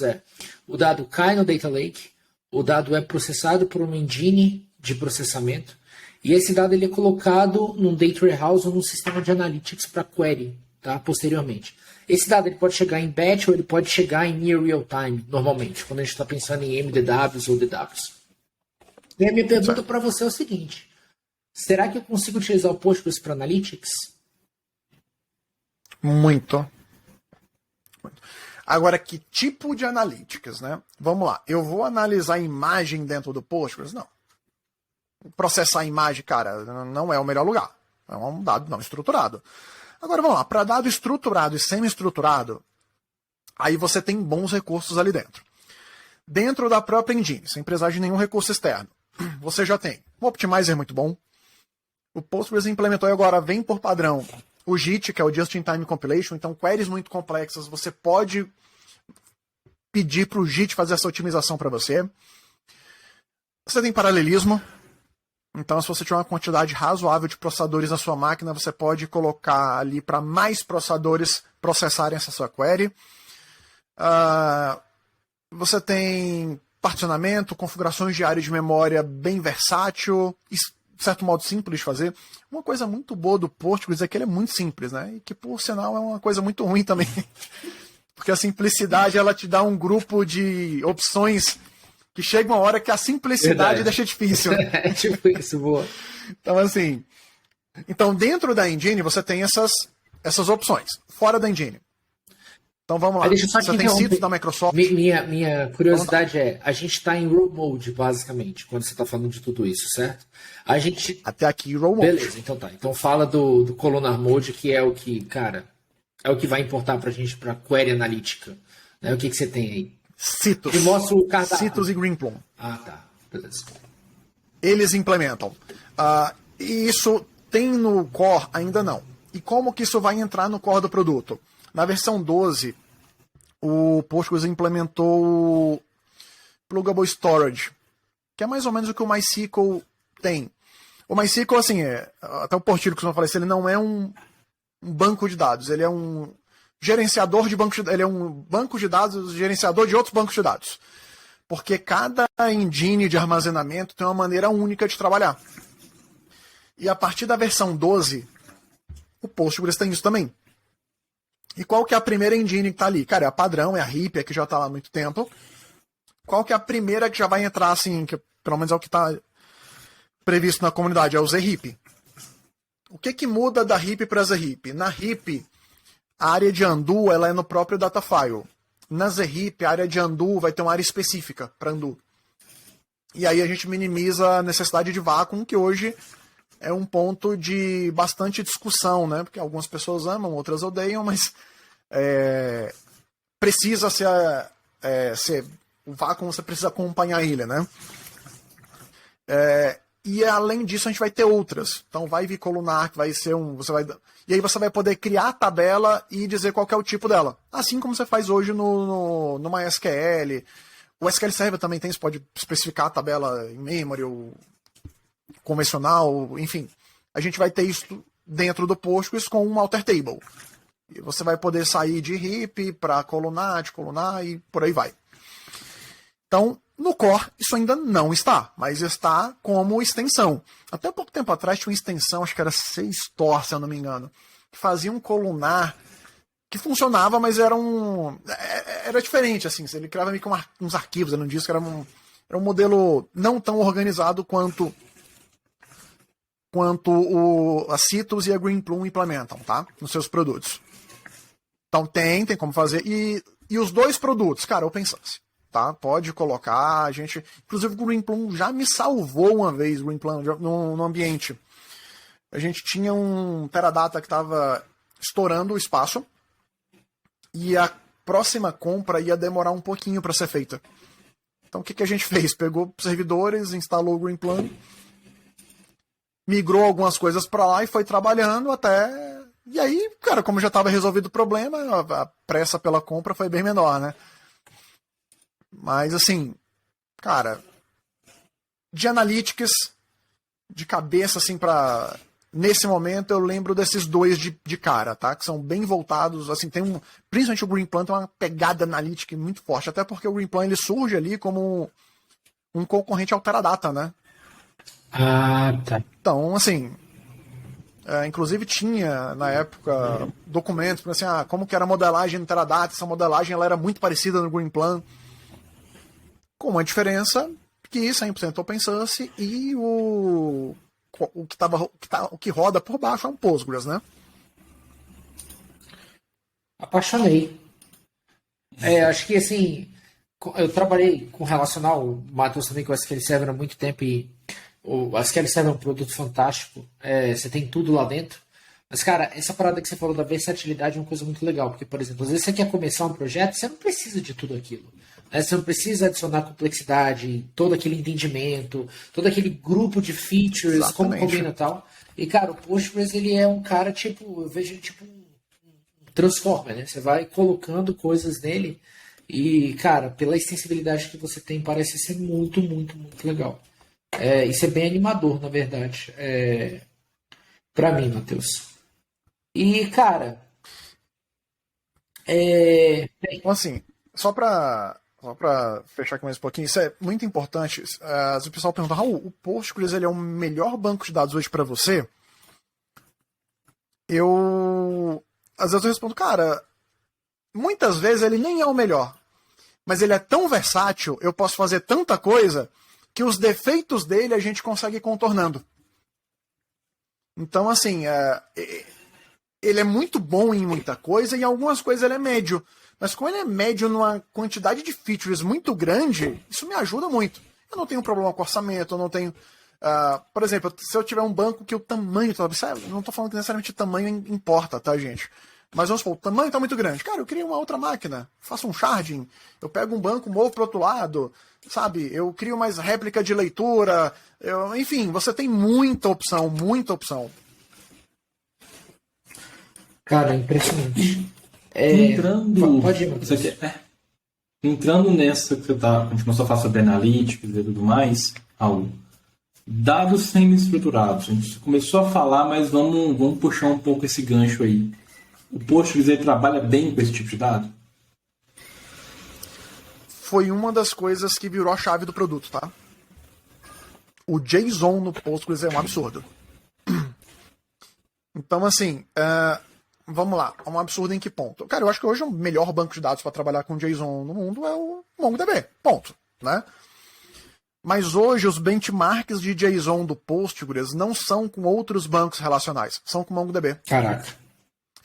A: o dado cai no Data Lake, o dado é processado por uma engine de processamento, e esse dado ele é colocado num Data Warehouse ou num sistema de Analytics para query, tá? Posteriormente. Esse dado ele pode chegar em batch ou ele pode chegar em near real time, normalmente, quando a gente está pensando em MDWs ou DWs. E a minha pergunta para você é o seguinte: será que eu consigo utilizar o Postgres para Analytics?
C: Muito. Agora, que tipo de Analytics, né? Vamos lá. Eu vou analisar a imagem dentro do Postgres? Não. Processar a imagem, cara, não é o melhor lugar. É um dado não estruturado. Agora, vamos lá. Para dado estruturado e semi-estruturado, aí você tem bons recursos ali dentro. Dentro da própria engine, sem precisar de nenhum recurso externo, você já tem um Optimizer muito bom. O Postgres implementou e agora vem por padrão o JIT, que é o Just-in-Time Compilation. Então, queries muito complexas, você pode pedir para o JIT fazer essa otimização para você. Você tem paralelismo. Então, se você tiver uma quantidade razoável de processadores na sua máquina, você pode colocar ali para mais processadores processarem essa sua query. Você tem particionamento, configurações de área de memória bem versátil, de certo modo simples de fazer. Uma coisa muito boa do Postgres é que ele é muito simples, né? E que, por sinal, é uma coisa muito ruim também. Porque a simplicidade, ela te dá um grupo de opções que chega uma hora que a simplicidade deixa difícil. Né?
A: É tipo isso, boa.
C: Então, assim... Então, dentro da engine, você tem essas opções. Fora da engine. Então, vamos lá. Você tem sítios da Microsoft.
A: Minha curiosidade a gente está em Raw Mode, basicamente, quando você está falando de tudo isso, certo?
C: Até aqui, Raw Mode.
A: Beleza, então tá. Então fala do Columnar Mode, que é o que, cara, é o que vai importar pra gente pra query analítica. Né? O que você tem aí?
C: Citus.
A: E mostra o cardápio.
C: Citus e Greenplum.
A: Ah, tá. Beleza.
C: Eles implementam. E isso tem no core? Ainda não. E como que isso vai entrar no core do produto? Na versão 12, o Postgres implementou o Pluggable Storage. que é mais ou menos o que o MySQL tem. O MySQL, assim, até o Portilho que eu falei, ele não é um banco de dados, ele é um gerenciador de bancos de dados, ele é um banco de dados, gerenciador de outros bancos de dados. Porque cada engine de armazenamento tem uma maneira única de trabalhar. E a partir da versão 12, o Postgres tem isso também. E qual que é a primeira engine que está ali? Cara, é a padrão, é a HIP, é que já está lá há muito tempo. Qual que é a primeira que já vai entrar, assim, que pelo menos é o que está previsto na comunidade, é o zHIP. O que muda da HIP para zHIP? Na HIP, a área de undo ela é no próprio datafile. Na zHIP, a área de undo vai ter uma área específica para undo. E aí a gente minimiza a necessidade de vácuo, que hoje é um ponto de bastante discussão, né? Porque algumas pessoas amam, outras odeiam, mas precisa ser o vácuo, você precisa acompanhar ele, né? E além disso a gente vai ter outras. Então vai vir colunar, que vai ser e aí você vai poder criar a tabela e dizer qual que é o tipo dela. Assim como você faz hoje no MySQL. O SQL Server também tem, você pode especificar a tabela em memory ou convencional, enfim. A gente vai ter isso dentro do Postgres com um alter table. E você vai poder sair de heap para colunar, de colunar e por aí vai. Então, no core, isso ainda não está, mas está como extensão. Até pouco tempo atrás tinha uma extensão, acho que era 6tor, se eu não me engano, que fazia um colunar que funcionava, mas era diferente, assim. Ele criava meio que uns arquivos, eu não disse que era um modelo não tão organizado quanto a Citus e a Greenplum implementam, tá? Nos seus produtos. Então tem como fazer. E os dois produtos, cara, open source. Tá? Pode colocar, a gente... Inclusive o Greenplum já me salvou uma vez, Greenplum, no ambiente. A gente tinha um Teradata que estava estourando o espaço e a próxima compra ia demorar um pouquinho para ser feita. Então o que a gente fez? Pegou servidores, instalou o Greenplum, migrou algumas coisas para lá e foi trabalhando até... E aí, cara, como já estava resolvido o problema, a pressa pela compra foi bem menor, né? Mas, assim, cara, de analytics, de cabeça, assim, pra... Nesse momento, eu lembro desses dois de cara, tá? Que são bem voltados, assim, principalmente o Greenplum tem uma pegada analítica muito forte, até porque o Greenplum, ele surge ali como um concorrente ao Teradata, né?
A: Ah, tá.
C: Então, assim... inclusive tinha, na época, documentos, assim, como que era a modelagem no Teradata, essa modelagem ela era muito parecida no Greenplum, com uma diferença que 100% open source e o que roda por baixo é um Postgres, né?
A: Apaixonei. Acho que assim, eu trabalhei com relacional, o Matheus também com o SQL Server há muito tempo e o SQL Server é um produto fantástico, você tem tudo lá dentro. Mas, cara, essa parada que você falou da versatilidade é uma coisa muito legal, porque, por exemplo, às vezes você quer começar um projeto, você não precisa de tudo aquilo. Você não precisa adicionar complexidade, todo aquele entendimento, todo aquele grupo de features, exatamente, como combina e tal. E, cara, o Postgres, ele é um cara, tipo, eu vejo ele tipo um transformer, né? Você vai colocando coisas nele e, cara, pela extensibilidade que você tem, parece ser muito, muito, muito legal. Isso é bem animador, na verdade, pra mim, Matheus. E, cara...
C: Então, assim, só pra fechar aqui mais um pouquinho, isso é muito importante. O pessoal pergunta, Raul, o Postgres ele é o melhor banco de dados hoje para você? Às vezes eu respondo, cara, muitas vezes ele nem é o melhor, mas ele é tão versátil, eu posso fazer tanta coisa, que os defeitos dele a gente consegue ir contornando. Então, assim, ele é muito bom em muita coisa, e em algumas coisas ele é médio. Mas como ele é médio numa quantidade de features muito grande, isso me ajuda muito. Eu não tenho problema com orçamento, eu não tenho... por exemplo, se eu tiver um banco que o tamanho... Eu não estou falando que necessariamente o tamanho importa, tá, gente? Mas vamos supor, o tamanho está muito grande. Cara, eu crio uma outra máquina, faço um sharding, eu pego um banco, movo para o outro lado, sabe? Eu crio mais réplica de leitura, enfim, você tem muita opção, muita opção.
A: Cara, impressionante.
B: Entrando...
A: Pode ir,
B: Entrando nessa que a gente começou a falar sobre analytics e tudo mais, Raul. Dados semi-estruturados. A gente começou a falar, mas vamos puxar um pouco esse gancho aí. O Postgres ele trabalha bem com esse tipo de dado?
C: Foi uma das coisas que virou a chave do produto, tá? O JSON no Postgres é um absurdo. Então, assim, vamos lá. É um absurdo em que ponto? Cara, eu acho que hoje o melhor banco de dados para trabalhar com JSON no mundo é o MongoDB. Ponto. Né? Mas hoje os benchmarks de JSON do Postgres não são com outros bancos relacionais, são com o MongoDB.
A: Caraca.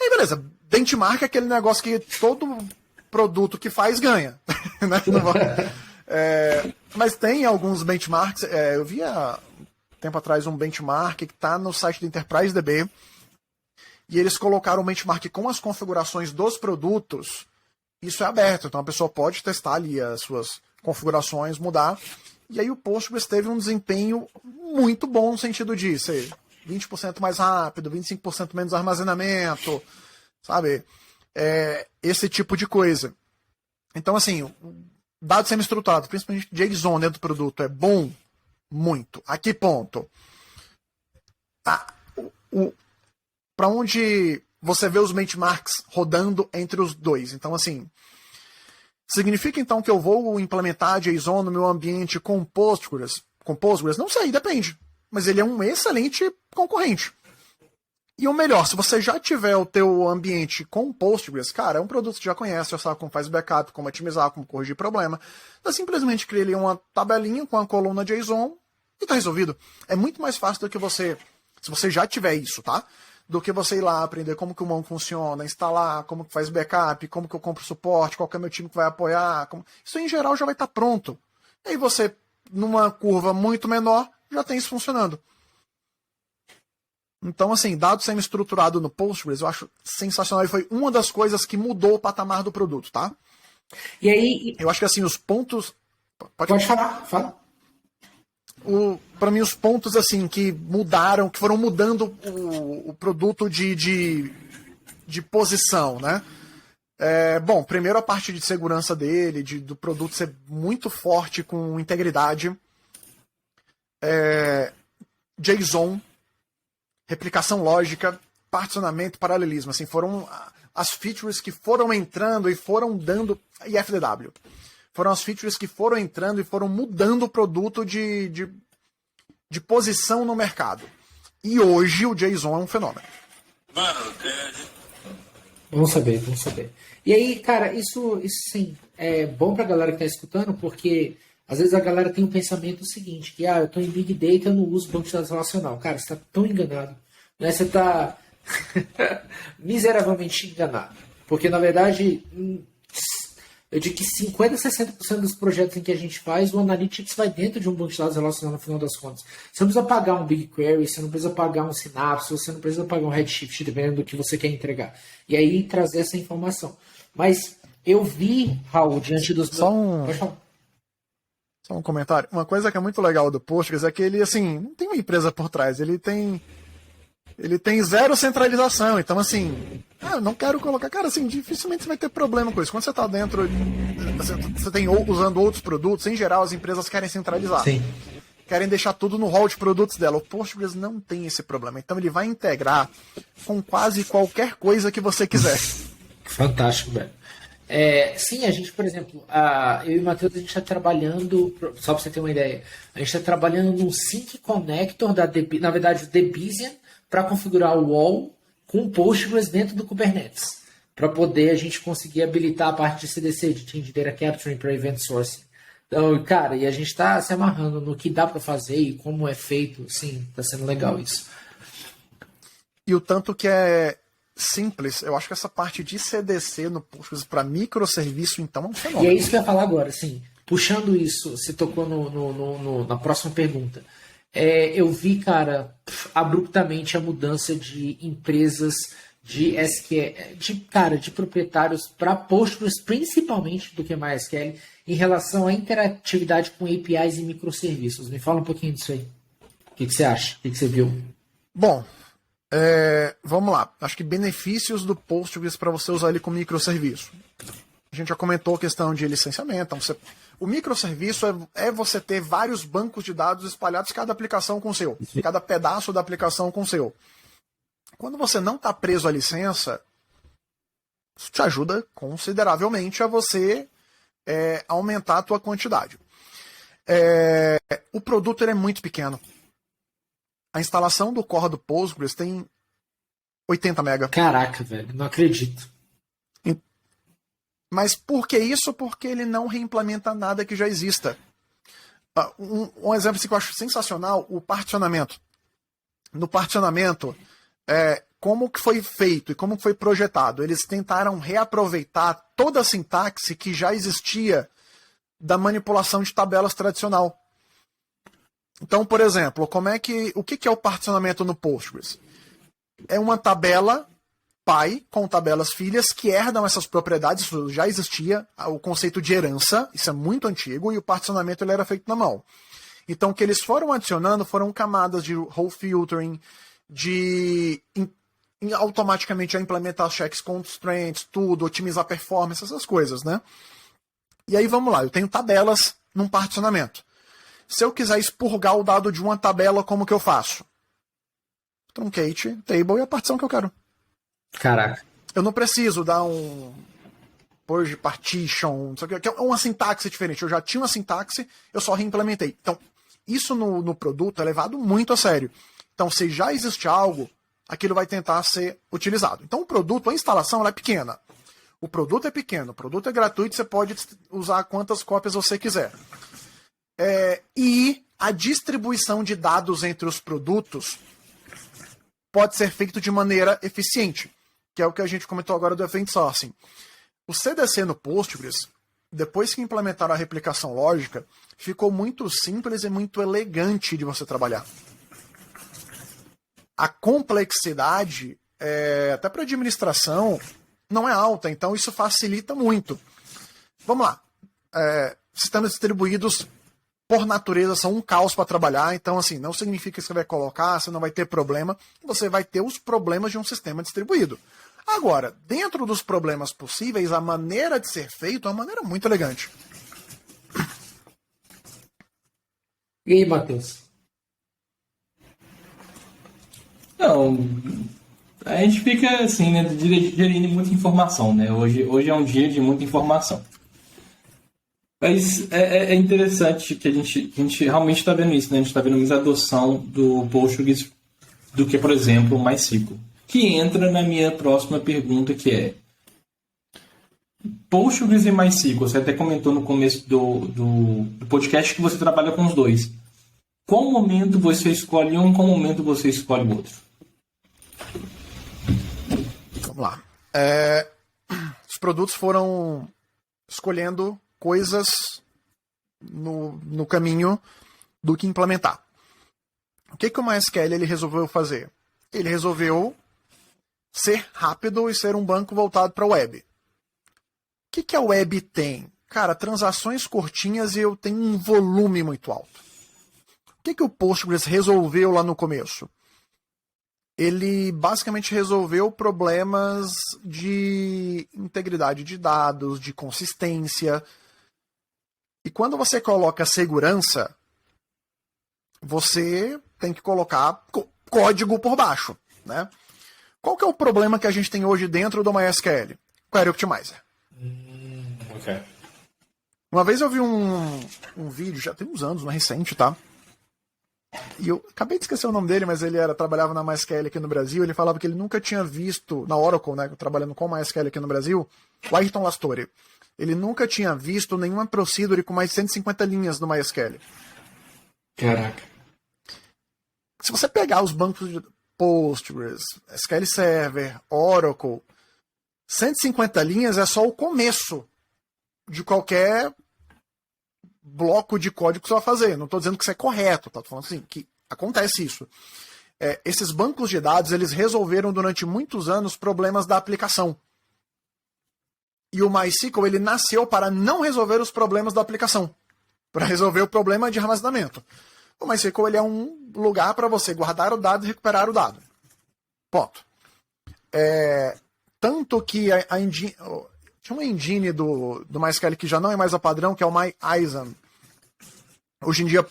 C: E beleza, benchmark é aquele negócio que todo produto que faz ganha. Né? Mas tem alguns benchmarks, eu vi há tempo atrás um benchmark que está no site do EnterpriseDB, e eles colocaram um benchmark com as configurações dos produtos. Isso é aberto, então a pessoa pode testar ali as suas configurações, mudar. E aí o Postgres teve um desempenho muito bom no sentido de ser 20% mais rápido, 25% menos armazenamento, sabe? Esse tipo de coisa. Então, assim, o dado semi-estruturado, principalmente JSON dentro do produto, é bom? Muito. A que ponto? Para onde você vê os benchmarks rodando entre os dois. Então, assim, significa então que eu vou implementar JSON no meu ambiente com Postgres? Com Postgres? Não sei, depende. Mas ele é um excelente concorrente. E o melhor, se você já tiver o teu ambiente com Postgres, cara, é um produto que você já conhece, já sabe como faz backup, como otimizar, como corrigir problema. Então, simplesmente cria ali uma tabelinha com a coluna JSON e tá resolvido. É muito mais fácil do que você, se você já tiver isso, tá? Do que você ir lá aprender como que o Mongo funciona, instalar, como que faz backup, como que eu compro suporte, qual que é o meu time que vai apoiar. Isso em geral já vai estar pronto. E aí você, numa curva muito menor, já tem isso funcionando. Então, assim, dado semi-estruturado no Postgres, eu acho sensacional. E foi uma das coisas que mudou o patamar do produto, tá?
A: E aí...
C: Eu acho que, assim, os pontos...
A: Pode falar, fala.
C: Para mim, os pontos, assim, que mudaram, que foram mudando o produto de posição, né? Bom, primeiro a parte de segurança dele, do produto ser muito forte, com integridade. JSON, replicação lógica, particionamento, paralelismo, assim, foram as features que foram entrando e foram dando, e FDW, foram as features que foram entrando e foram mudando o produto de posição no mercado. E hoje o JSON é um fenômeno.
D: Mano,
A: Vamos saber. E aí, cara, isso sim, é bom pra galera que tá escutando, porque às vezes a galera tem um pensamento seguinte, que eu tô em Big Data, eu não uso banco de dados relacional. Cara, você tá tão enganado. Né? Você tá miseravelmente enganado. Porque, na verdade, eu digo que 50% a 60% dos projetos em que a gente faz, o Analytics vai dentro de um banco de dados relacional no final das contas. Você não precisa pagar um BigQuery, você não precisa pagar um Synapse, você não precisa pagar um Redshift, dependendo do que você quer entregar. E aí trazer essa informação. Mas eu vi, Raul, diante dos... Pode falar.
C: Só um comentário. Uma coisa que é muito legal do Postgres é que ele, assim, não tem uma empresa por trás. Ele tem zero centralização. Então, assim, eu não quero colocar... Cara, assim, dificilmente você vai ter problema com isso. Quando você está dentro, você tem usando outros produtos, em geral, as empresas querem centralizar.
A: Sim.
C: Querem deixar tudo no hall de produtos dela. O Postgres não tem esse problema. Então, ele vai integrar com quase qualquer coisa que você quiser.
A: Fantástico, velho. Sim, a gente, por exemplo, eu e o Matheus, a gente está trabalhando, só para você ter uma ideia, a gente está trabalhando num Sync Connector, na verdade, o Debian, para configurar o wall com Postgres dentro do Kubernetes, para poder a gente conseguir habilitar a parte de CDC, de Change Data Capturing para Event Sourcing. Então, cara, e a gente está se amarrando no que dá para fazer e como é feito, sim, está sendo legal isso.
C: E o tanto que é simples, eu acho que essa parte de CDC no Postgres para microserviço, então, é um fenômeno.
A: E é isso que eu ia falar agora, assim, puxando isso, você tocou na próxima pergunta. Eu vi, cara, abruptamente a mudança de empresas de SQL, de proprietários para Postgres, principalmente do que MySQL, em relação à interatividade com APIs e microserviços. Me fala um pouquinho disso aí. O que você acha? O que você viu?
C: Bom, vamos lá. Acho que benefícios do Postgres para você usar ele como microserviço. A gente já comentou a questão de licenciamento. Então o microserviço é você ter vários bancos de dados espalhados, cada aplicação com o seu, cada pedaço da aplicação com o seu. Quando você não está preso à licença, isso te ajuda consideravelmente a você aumentar a tua quantidade. O produto ele é muito pequeno. A instalação do core do Postgres tem 80 MB.
A: Caraca, velho, não acredito.
C: Mas por que isso? Porque ele não reimplementa nada que já exista. Um exemplo assim, que eu acho sensacional, o particionamento. No particionamento, como que foi feito e como que foi projetado? Eles tentaram reaproveitar toda a sintaxe que já existia da manipulação de tabelas tradicional. Então, por exemplo, o que é o particionamento no Postgres? É uma tabela pai com tabelas filhas que herdam essas propriedades. Isso já existia, o conceito de herança, isso é muito antigo, e o particionamento ele era feito na mão. Então, o que eles foram adicionando foram camadas de role filtering, de automaticamente já implementar checks constraints, tudo, otimizar performance, essas coisas, né? E aí, vamos lá, eu tenho tabelas num particionamento. Se eu quiser expurgar o dado de uma tabela, como que eu faço? Truncate, table e a partição que eu quero.
A: Caraca.
C: Eu não preciso dar um purge partition, não sei o que, é uma sintaxe diferente. Eu já tinha uma sintaxe, eu só reimplementei. Então, isso no produto é levado muito a sério. Então, se já existe algo, aquilo vai tentar ser utilizado. Então, o produto, a instalação, ela é pequena. O produto é pequeno, o produto é gratuito, você pode usar quantas cópias você quiser. E a distribuição de dados entre os produtos pode ser feito de maneira eficiente, que é o que a gente comentou agora do Event Sourcing. O CDC no Postgres, depois que implementaram a replicação lógica, ficou muito simples e muito elegante de você trabalhar. A complexidade, até para administração, não é alta, então isso facilita muito. Vamos lá. Sistemas distribuídos, por natureza, são um caos para trabalhar, então assim, não significa que você vai colocar, você não vai ter problema, você vai ter os problemas de um sistema distribuído. Agora, dentro dos problemas possíveis, a maneira de ser feito é uma maneira muito elegante.
A: E aí, Matheus?
B: Não, a gente fica assim, né, digerindo muita informação, né? Hoje é um dia de muita informação. Mas é interessante que a gente realmente está vendo isso, né? A gente está vendo mais adoção do Postgres do que, por exemplo, o MySQL. Que entra na minha próxima pergunta, que é Postgres e MySQL. Você até comentou no começo do podcast que você trabalha com os dois. Qual momento você escolhe um, qual momento você escolhe o outro?
C: Vamos lá. Os produtos foram escolhendo coisas no caminho do que implementar. O que o MySQL ele resolveu fazer? Ele resolveu ser rápido e ser um banco voltado para a web. O que a web tem? Cara, transações curtinhas e eu tenho um volume muito alto. O que o Postgres resolveu lá no começo? Ele basicamente resolveu problemas de integridade de dados, de consistência. E quando você coloca segurança, você tem que colocar código por baixo, né? Qual que é o problema que a gente tem hoje dentro do MySQL? Query Optimizer.
B: Ok.
C: Uma vez eu vi um vídeo, já tem uns anos, não é recente, tá? E eu acabei de esquecer o nome dele, mas ele trabalhava na MySQL aqui no Brasil. Ele falava que ele nunca tinha visto, na Oracle, né, trabalhando com MySQL aqui no Brasil, o Ayrton Lastore. Ele nunca tinha visto nenhuma procedure com mais de 150 linhas no MySQL.
A: Caraca.
C: Se você pegar os bancos de Postgres, SQL Server, Oracle, 150 linhas é só o começo de qualquer bloco de código que você vai fazer. Não estou dizendo que isso é correto, tá? Tô falando assim, que acontece isso. Esses bancos de dados, eles resolveram durante muitos anos problemas da aplicação. E o MySQL, ele nasceu para não resolver os problemas da aplicação, para resolver o problema de armazenamento. O MySQL ele é um lugar para você guardar o dado e recuperar o dado. Ponto. Tanto que tinha uma engine do MySQL que já não é mais a padrão, que é o MyISAM. Hoje em dia,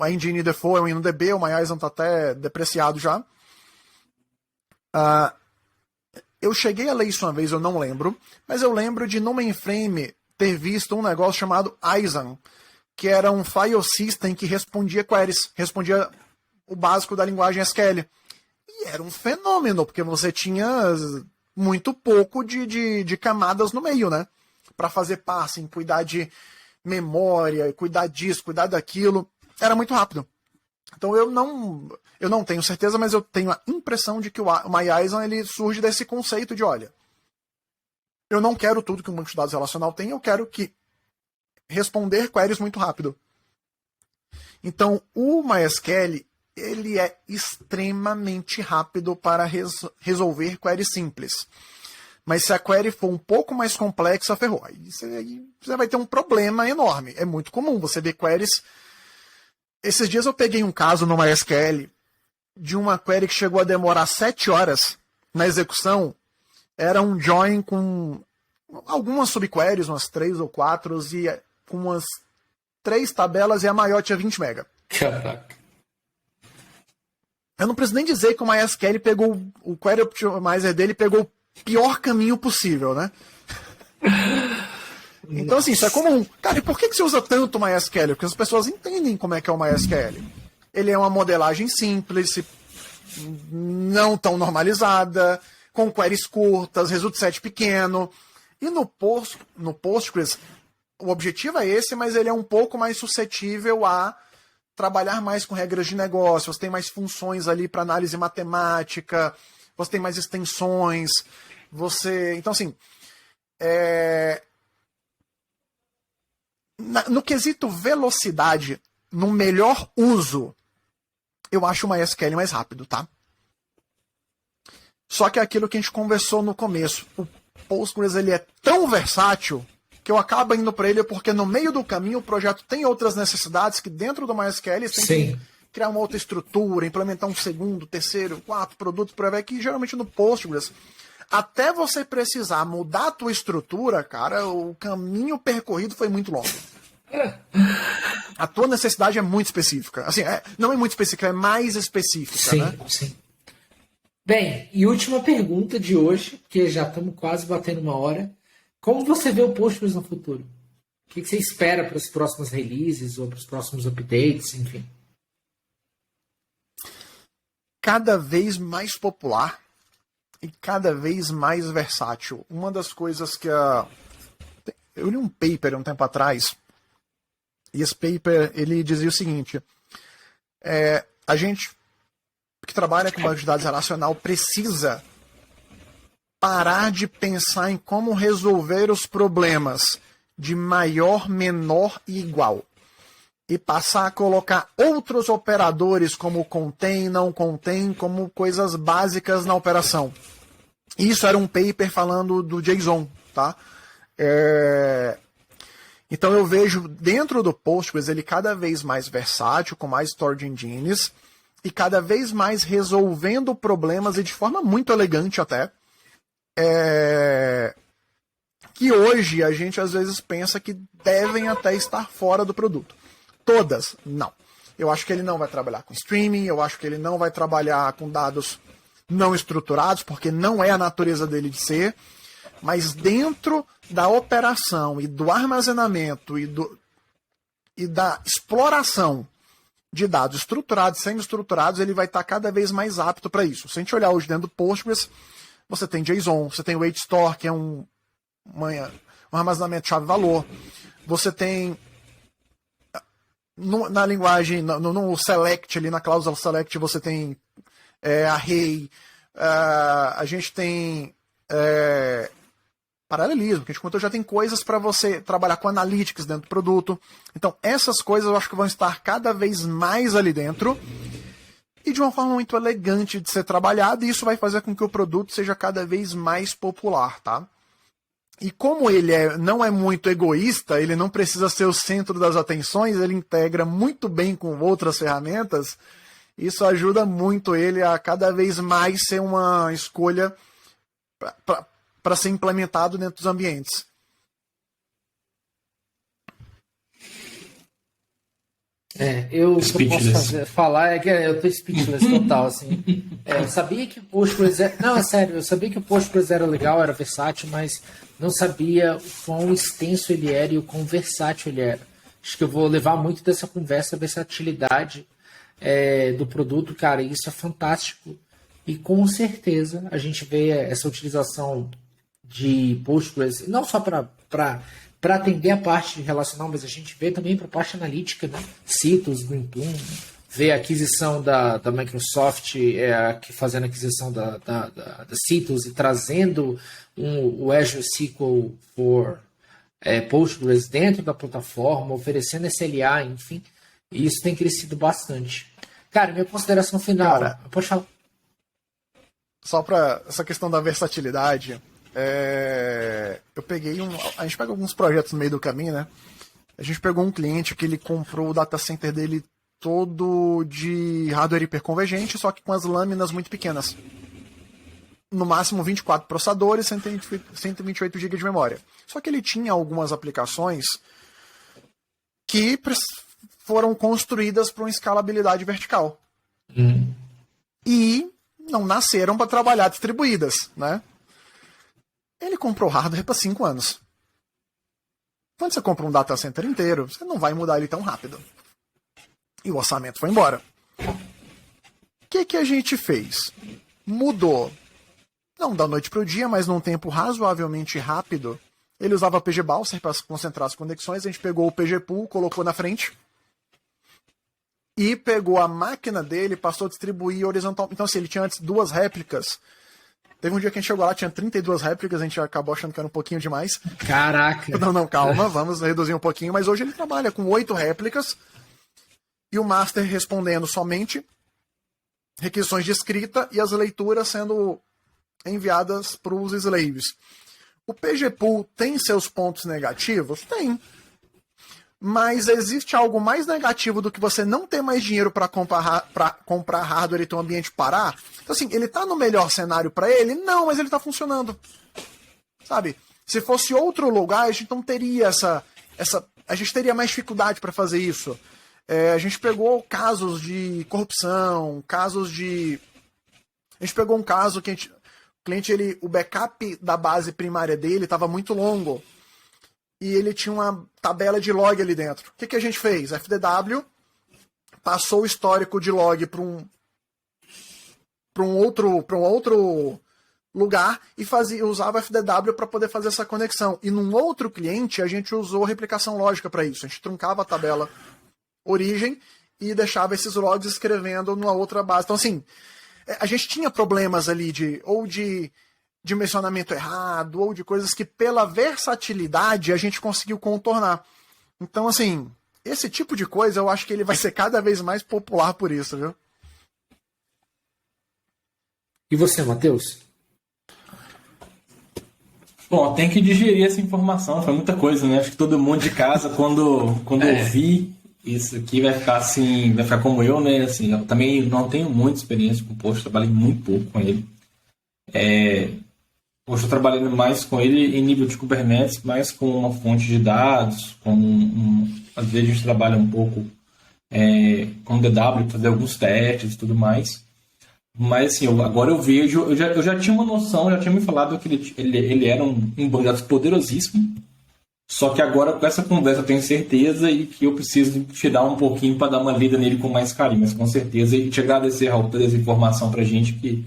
C: a engine default é o InnoDB, o MyISAM está até depreciado já. Eu cheguei a ler isso uma vez, eu não lembro, mas eu lembro de no mainframe ter visto um negócio chamado ISAM, que era um file system que respondia queries, respondia o básico da linguagem SQL. E era um fenômeno, porque você tinha muito pouco de camadas no meio, né? Para fazer parsing, cuidar de memória, cuidar disso, cuidar daquilo. Era muito rápido. Então eu não tenho certeza, mas eu tenho a impressão de que o MyISAM ele surge desse conceito de, olha, eu não quero tudo que um banco de dados relacional tem, eu quero que responder queries muito rápido. Então o MySQL ele é extremamente rápido para resolver queries simples. Mas se a query for um pouco mais complexa, ferrou. Aí você vai ter um problema enorme. É muito comum você ver queries. Esses dias eu peguei um caso no MySQL de uma query que chegou a demorar 7 horas na execução. Era um join com algumas subqueries, umas 3 ou 4, e com umas 3 tabelas, e a maior tinha 20 MB.
A: Caraca.
C: Eu não preciso nem dizer que o MySQL pegou, o Query Optimizer dele pegou o pior caminho possível, né? Então, assim, isso é comum. Cara, e por que você usa tanto o MySQL? Porque as pessoas entendem como é que é o MySQL. Ele é uma modelagem simples, não tão normalizada, com queries curtas, resultado set pequeno. E no Postgres, o objetivo é esse, mas ele é um pouco mais suscetível a trabalhar mais com regras de negócio, você tem mais funções ali para análise matemática, você tem mais extensões, então assim, no quesito velocidade, no melhor uso, eu acho o MySQL mais rápido, tá? Só que é aquilo que a gente conversou no começo, o Postgres ele é tão versátil que eu acabo indo para ele porque no meio do caminho o projeto tem outras necessidades que dentro do MySQL eles têm que criar uma outra estrutura, implementar um segundo, terceiro, quarto produto para ver que geralmente no Postgres, até você precisar mudar a tua estrutura, cara, o caminho percorrido foi muito longo. A tua necessidade é muito específica. Assim, não é muito específica, é mais específica. Sim, né?
A: Sim. Bem, e última pergunta de hoje, porque já estamos quase batendo 1 hora. Como você vê o Postgres no futuro? O que você espera para as próximas releases ou para os próximos updates, enfim?
C: Cada vez mais popular e cada vez mais versátil. Uma das coisas que eu li um paper um tempo atrás, e esse paper ele dizia o seguinte, a gente que trabalha com banco de dados relacional precisa parar de pensar em como resolver os problemas de maior, menor e igual. E passar a colocar outros operadores como contém, não contém, como coisas básicas na operação. Isso era um paper falando do JSON, tá? Então eu vejo dentro do Postgres ele cada vez mais versátil, com mais storage engines, e cada vez mais resolvendo problemas e de forma muito elegante até, que hoje a gente às vezes pensa que devem até estar fora do produto. Todas, não. Eu acho que ele não vai trabalhar com streaming, eu acho que ele não vai trabalhar com dados não estruturados, porque não é a natureza dele de ser, mas dentro da operação e do armazenamento e da exploração de dados estruturados e semi-estruturados, ele vai estar cada vez mais apto para isso. Se a gente olhar hoje dentro do Postgres, você tem JSON, você tem o Wait Store, que é um armazenamento de chave-valor. Você tem, na linguagem, no select, ali na cláusula select, você tem array. A gente tem paralelismo, que a gente contou, já tem coisas para você trabalhar com analytics dentro do produto. Então, essas coisas eu acho que vão estar cada vez mais ali dentro. E de uma forma muito elegante de ser trabalhado, e isso vai fazer com que o produto seja cada vez mais popular, tá? E como ele não é muito egoísta, ele não precisa ser o centro das atenções, ele integra muito bem com outras ferramentas, isso ajuda muito ele a cada vez mais ser uma escolha para ser implementado dentro dos ambientes.
A: O que eu posso falar é que eu tô speechless total, assim. Eu sabia que o Postgres não, é sério, eu sabia que o Postgres era legal, era versátil, mas não sabia o quão extenso ele era e o quão versátil ele era. Acho que eu vou levar muito dessa conversa, a versatilidade do produto, cara, e isso é fantástico. E com certeza a gente vê essa utilização de Postgres, não só para atender a parte relacional, mas a gente vê também para a parte analítica, né? Citus, Greenplum, vê a aquisição da Microsoft, fazendo a aquisição da Citus e trazendo o Azure SQL for Postgres dentro da plataforma, oferecendo SLA, enfim, e isso tem crescido bastante. Cara, minha consideração final, pode falar.
C: Só para essa questão da versatilidade, eu peguei a gente pega alguns projetos no meio do caminho, né? A gente pegou um cliente que ele comprou o data center dele todo de hardware hiperconvergente, só que com as lâminas muito pequenas. No máximo 24 processadores, 128 GB de memória. Só que ele tinha algumas aplicações que foram construídas para uma escalabilidade vertical. E não nasceram para trabalhar distribuídas, né? Ele comprou hardware para 5 anos. Quando você compra um data center inteiro, você não vai mudar ele tão rápido. E o orçamento foi embora. O que a gente fez? Mudou. Não da noite para o dia, mas num tempo razoavelmente rápido. Ele usava PG Balser para concentrar as conexões. A gente pegou o PG Pool, colocou na frente. E pegou a máquina dele, passou a distribuir horizontal. Então, assim, ele tinha antes 2 réplicas. Teve um dia que a gente chegou lá, tinha 32 réplicas, a gente acabou achando que era um pouquinho demais.
A: Caraca!
C: Não, calma, vamos reduzir um pouquinho. Mas hoje ele trabalha com 8 réplicas e o master respondendo somente requisições de escrita e as leituras sendo enviadas para os slaves. O PG Pool tem seus pontos negativos? Tem. Mas existe algo mais negativo do que você não ter mais dinheiro para comprar hardware e ter um ambiente parar? Então, assim, ele tá no melhor cenário para ele? Não, mas ele tá funcionando. Sabe? Se fosse outro lugar, a gente não teria a gente teria mais dificuldade para fazer isso. A gente pegou casos de corrupção, a gente pegou um caso que o cliente, o backup da base primária dele estava muito longo. E ele tinha uma tabela de log ali dentro. O que a gente fez? A FDW passou o histórico de log para um outro lugar e usava a FDW para poder fazer essa conexão. E num outro cliente, a gente usou replicação lógica para isso. A gente truncava a tabela origem e deixava esses logs escrevendo numa outra base. Então, assim, a gente tinha problemas ali de dimensionamento errado, ou de coisas que pela versatilidade a gente conseguiu contornar. Então, assim, esse tipo de coisa eu acho que ele vai ser cada vez mais popular por isso, viu?
A: E você, Matheus?
B: Bom, tem que digerir essa informação, foi muita coisa, né? Acho que todo mundo de casa, quando ouvir isso aqui, vai ficar assim, vai ficar como eu, né? Assim, eu também não tenho muita experiência com o Post, trabalhei muito pouco com ele. Hoje estou trabalhando mais com ele em nível de Kubernetes, mais com uma fonte de dados, às vezes a gente trabalha um pouco com DW, fazer alguns testes e tudo mais. Mas assim, agora eu vejo, eu já tinha uma noção, já tinha me falado que ele era um banco de dados poderosíssimo, só que agora com essa conversa eu tenho certeza e que eu preciso tirar um pouquinho para dar uma lida nele com mais carinho, mas com certeza, e te agradecer, Raul, toda essa informação para a gente, que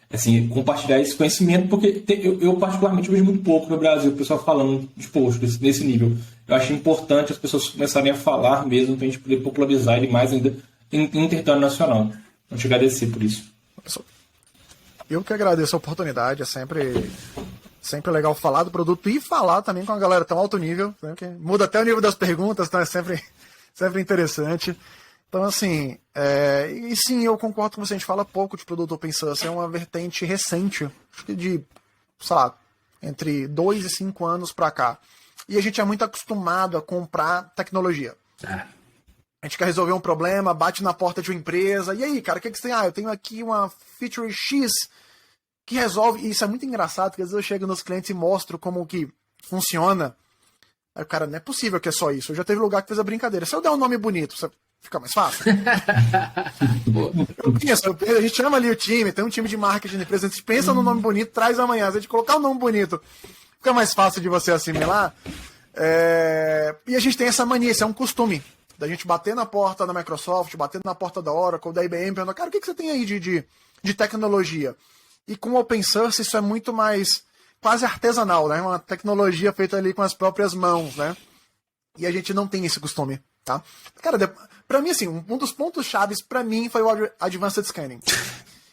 B: assim, compartilhar esse conhecimento, porque eu particularmente vejo muito pouco no Brasil o pessoal falando de Postgres nesse nível. Eu acho importante as pessoas começarem a falar mesmo, para a gente poder popularizar ele mais ainda em território nacional. Então, te agradecer por isso.
C: Eu que agradeço a oportunidade, é sempre legal falar do produto e falar também com a galera tão alto nível, né, que muda até o nível das perguntas, então é sempre interessante. Então, assim, e sim, eu concordo com você, a gente fala pouco de produto open source, é uma vertente recente, acho que de, sei lá, entre 2 e 5 anos para cá. E a gente é muito acostumado a comprar tecnologia. A gente quer resolver um problema, bate na porta de uma empresa, e aí, cara, o que você tem? Eu tenho aqui uma feature X, que resolve, e isso é muito engraçado, porque às vezes eu chego nos clientes e mostro como que funciona. Aí o cara, não é possível que é só isso. Eu já teve lugar que fez a brincadeira. Se eu der um nome bonito, você fica mais fácil? A gente chama ali o time, tem um time de marketing da empresa, a gente pensa no nome bonito, traz amanhã. Se a gente colocar um nome bonito, fica mais fácil de você assimilar. E a gente tem essa mania, isso é um costume, da gente bater na porta da Microsoft, bater na porta da Oracle, da IBM, perguntando, cara, o que você tem aí de tecnologia? E com o Open Source isso é muito mais quase artesanal, né? Uma tecnologia feita ali com as próprias mãos, né? E a gente não tem esse costume, tá? Cara, pra mim, assim, um dos pontos chaves pra mim foi o Advanced Scanning.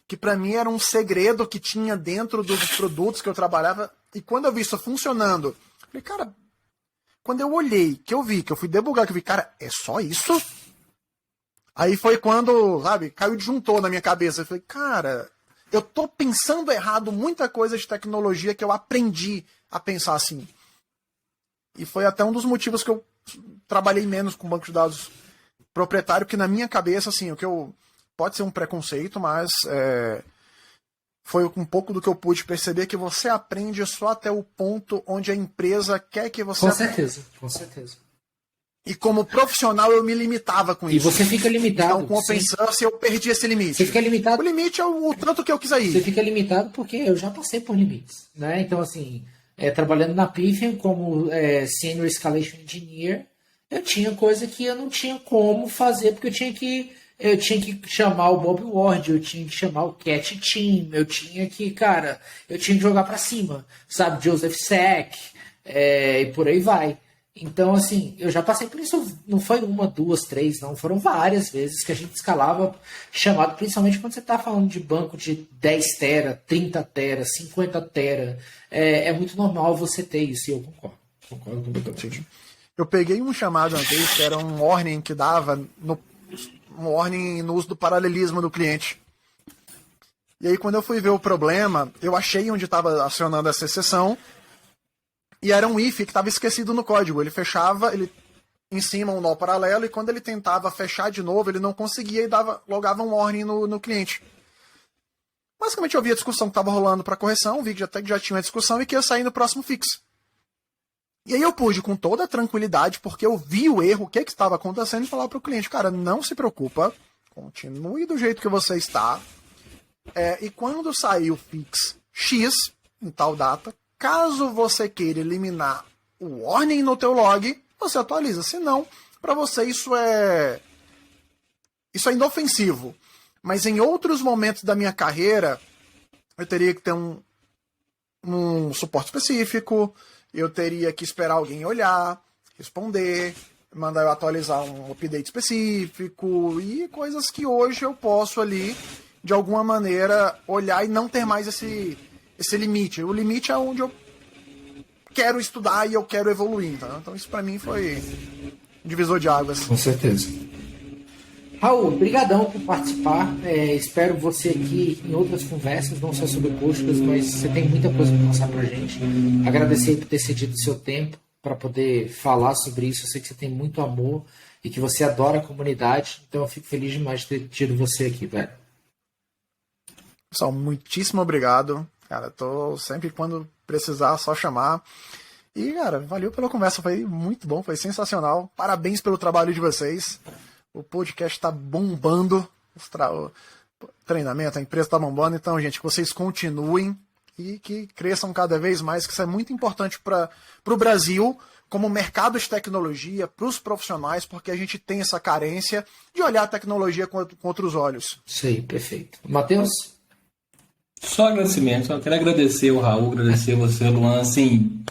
C: Que pra mim era um segredo que tinha dentro dos produtos que eu trabalhava. E quando eu vi isso funcionando, eu falei, cara, quando eu olhei, que eu fui debugar, que eu vi, cara, é só isso? Aí foi quando, sabe, caiu disjuntor na minha cabeça. Eu falei, cara, eu tô pensando errado muita coisa de tecnologia que eu aprendi a pensar assim. E foi até um dos motivos que eu trabalhei menos com banco de dados proprietário, que na minha cabeça, assim, o que eu... Pode ser um preconceito, mas foi um pouco do que eu pude perceber, que você aprende só até o ponto onde a empresa quer que você aprenda.
A: Com certeza.
C: E como profissional eu me limitava com isso.
A: E você fica limitado.
C: Então com o Open Source eu perdi esse limite.
A: Você fica limitado.
C: O limite é o tanto que eu quiser ir.
A: Você fica limitado porque eu já passei por limites, né? Então, assim, trabalhando na Pifium como Senior Escalation Engineer, eu tinha coisa que eu não tinha como fazer, porque eu tinha que chamar o Bob Ward, eu tinha que chamar o Cat Team, eu tinha que jogar pra cima, sabe? Joseph Sack, e por aí vai. Então, assim, eu já passei por isso, não foi uma, duas, três, não, foram várias vezes que a gente escalava chamado, principalmente quando você está falando de banco de 10 tera, 30 tera, 50 tera, é muito normal você ter isso, e eu concordo completamente.
C: Eu peguei um chamado uma vez, que era um warning que dava, um warning no uso do paralelismo do cliente. E aí, quando eu fui ver o problema, eu achei onde estava acionando essa exceção, e era um if que estava esquecido no código. Ele fechava, ele em cima um nó paralelo, e quando ele tentava fechar de novo, ele não conseguia e logava um warning no cliente. Basicamente eu vi a discussão que estava rolando para correção, vi que até que já tinha uma discussão e que ia sair no próximo fix. E aí eu pude, com toda a tranquilidade, porque eu vi o erro, o que estava acontecendo, e falar para o cliente, cara, não se preocupa, continue do jeito que você está, e quando sair o fix X, em tal data, caso você queira eliminar o warning no teu log, você atualiza. Senão, para você isso é inofensivo. Mas em outros momentos da minha carreira, eu teria que ter um suporte específico, eu teria que esperar alguém olhar, responder, mandar eu atualizar um update específico e coisas que hoje eu posso ali, de alguma maneira, olhar e não ter mais esse limite. O limite é onde eu quero estudar e eu quero evoluir. Tá? Então isso para mim foi um divisor de águas.
A: Com certeza. Raul, brigadão por participar. Espero você aqui em outras conversas, não só sobre Postgres, mas você tem muita coisa para passar para a gente. Agradecer por ter cedido seu tempo para poder falar sobre isso. Eu sei que você tem muito amor e que você adora a comunidade. Então eu fico feliz demais de ter tido você aqui, velho.
C: Pessoal, muitíssimo obrigado. Cara, tô sempre, quando precisar, só chamar. E, cara, valeu pela conversa, foi muito bom, foi sensacional. Parabéns pelo trabalho de vocês. O podcast tá bombando. O treinamento, a empresa tá bombando. Então, gente, que vocês continuem e que cresçam cada vez mais, que isso é muito importante para o Brasil, como mercado de tecnologia, para os profissionais, porque a gente tem essa carência de olhar a tecnologia com outros olhos.
A: Sim, perfeito. Matheus?
B: Só agradecimento, só quero agradecer o Raul, agradecer você, Luan, assim,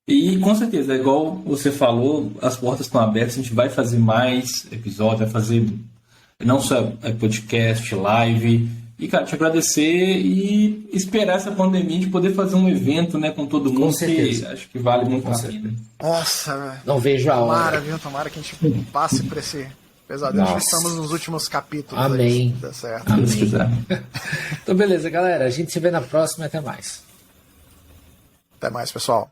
B: e com certeza, igual você falou, as portas estão abertas, a gente vai fazer mais episódios, vai fazer não só podcast, live, e cara, te agradecer e esperar essa pandemia de poder fazer um evento, né, com todo mundo, que acho que vale muito a pena.
C: Nossa,
A: não vejo a hora.
C: Tomara que a gente passe por esse pesadelo. Acho que estamos nos últimos capítulos.
A: Amém.
C: Dá certo.
A: Amém. Então, beleza, galera. A gente se vê na próxima. Até mais.
C: Até mais, pessoal.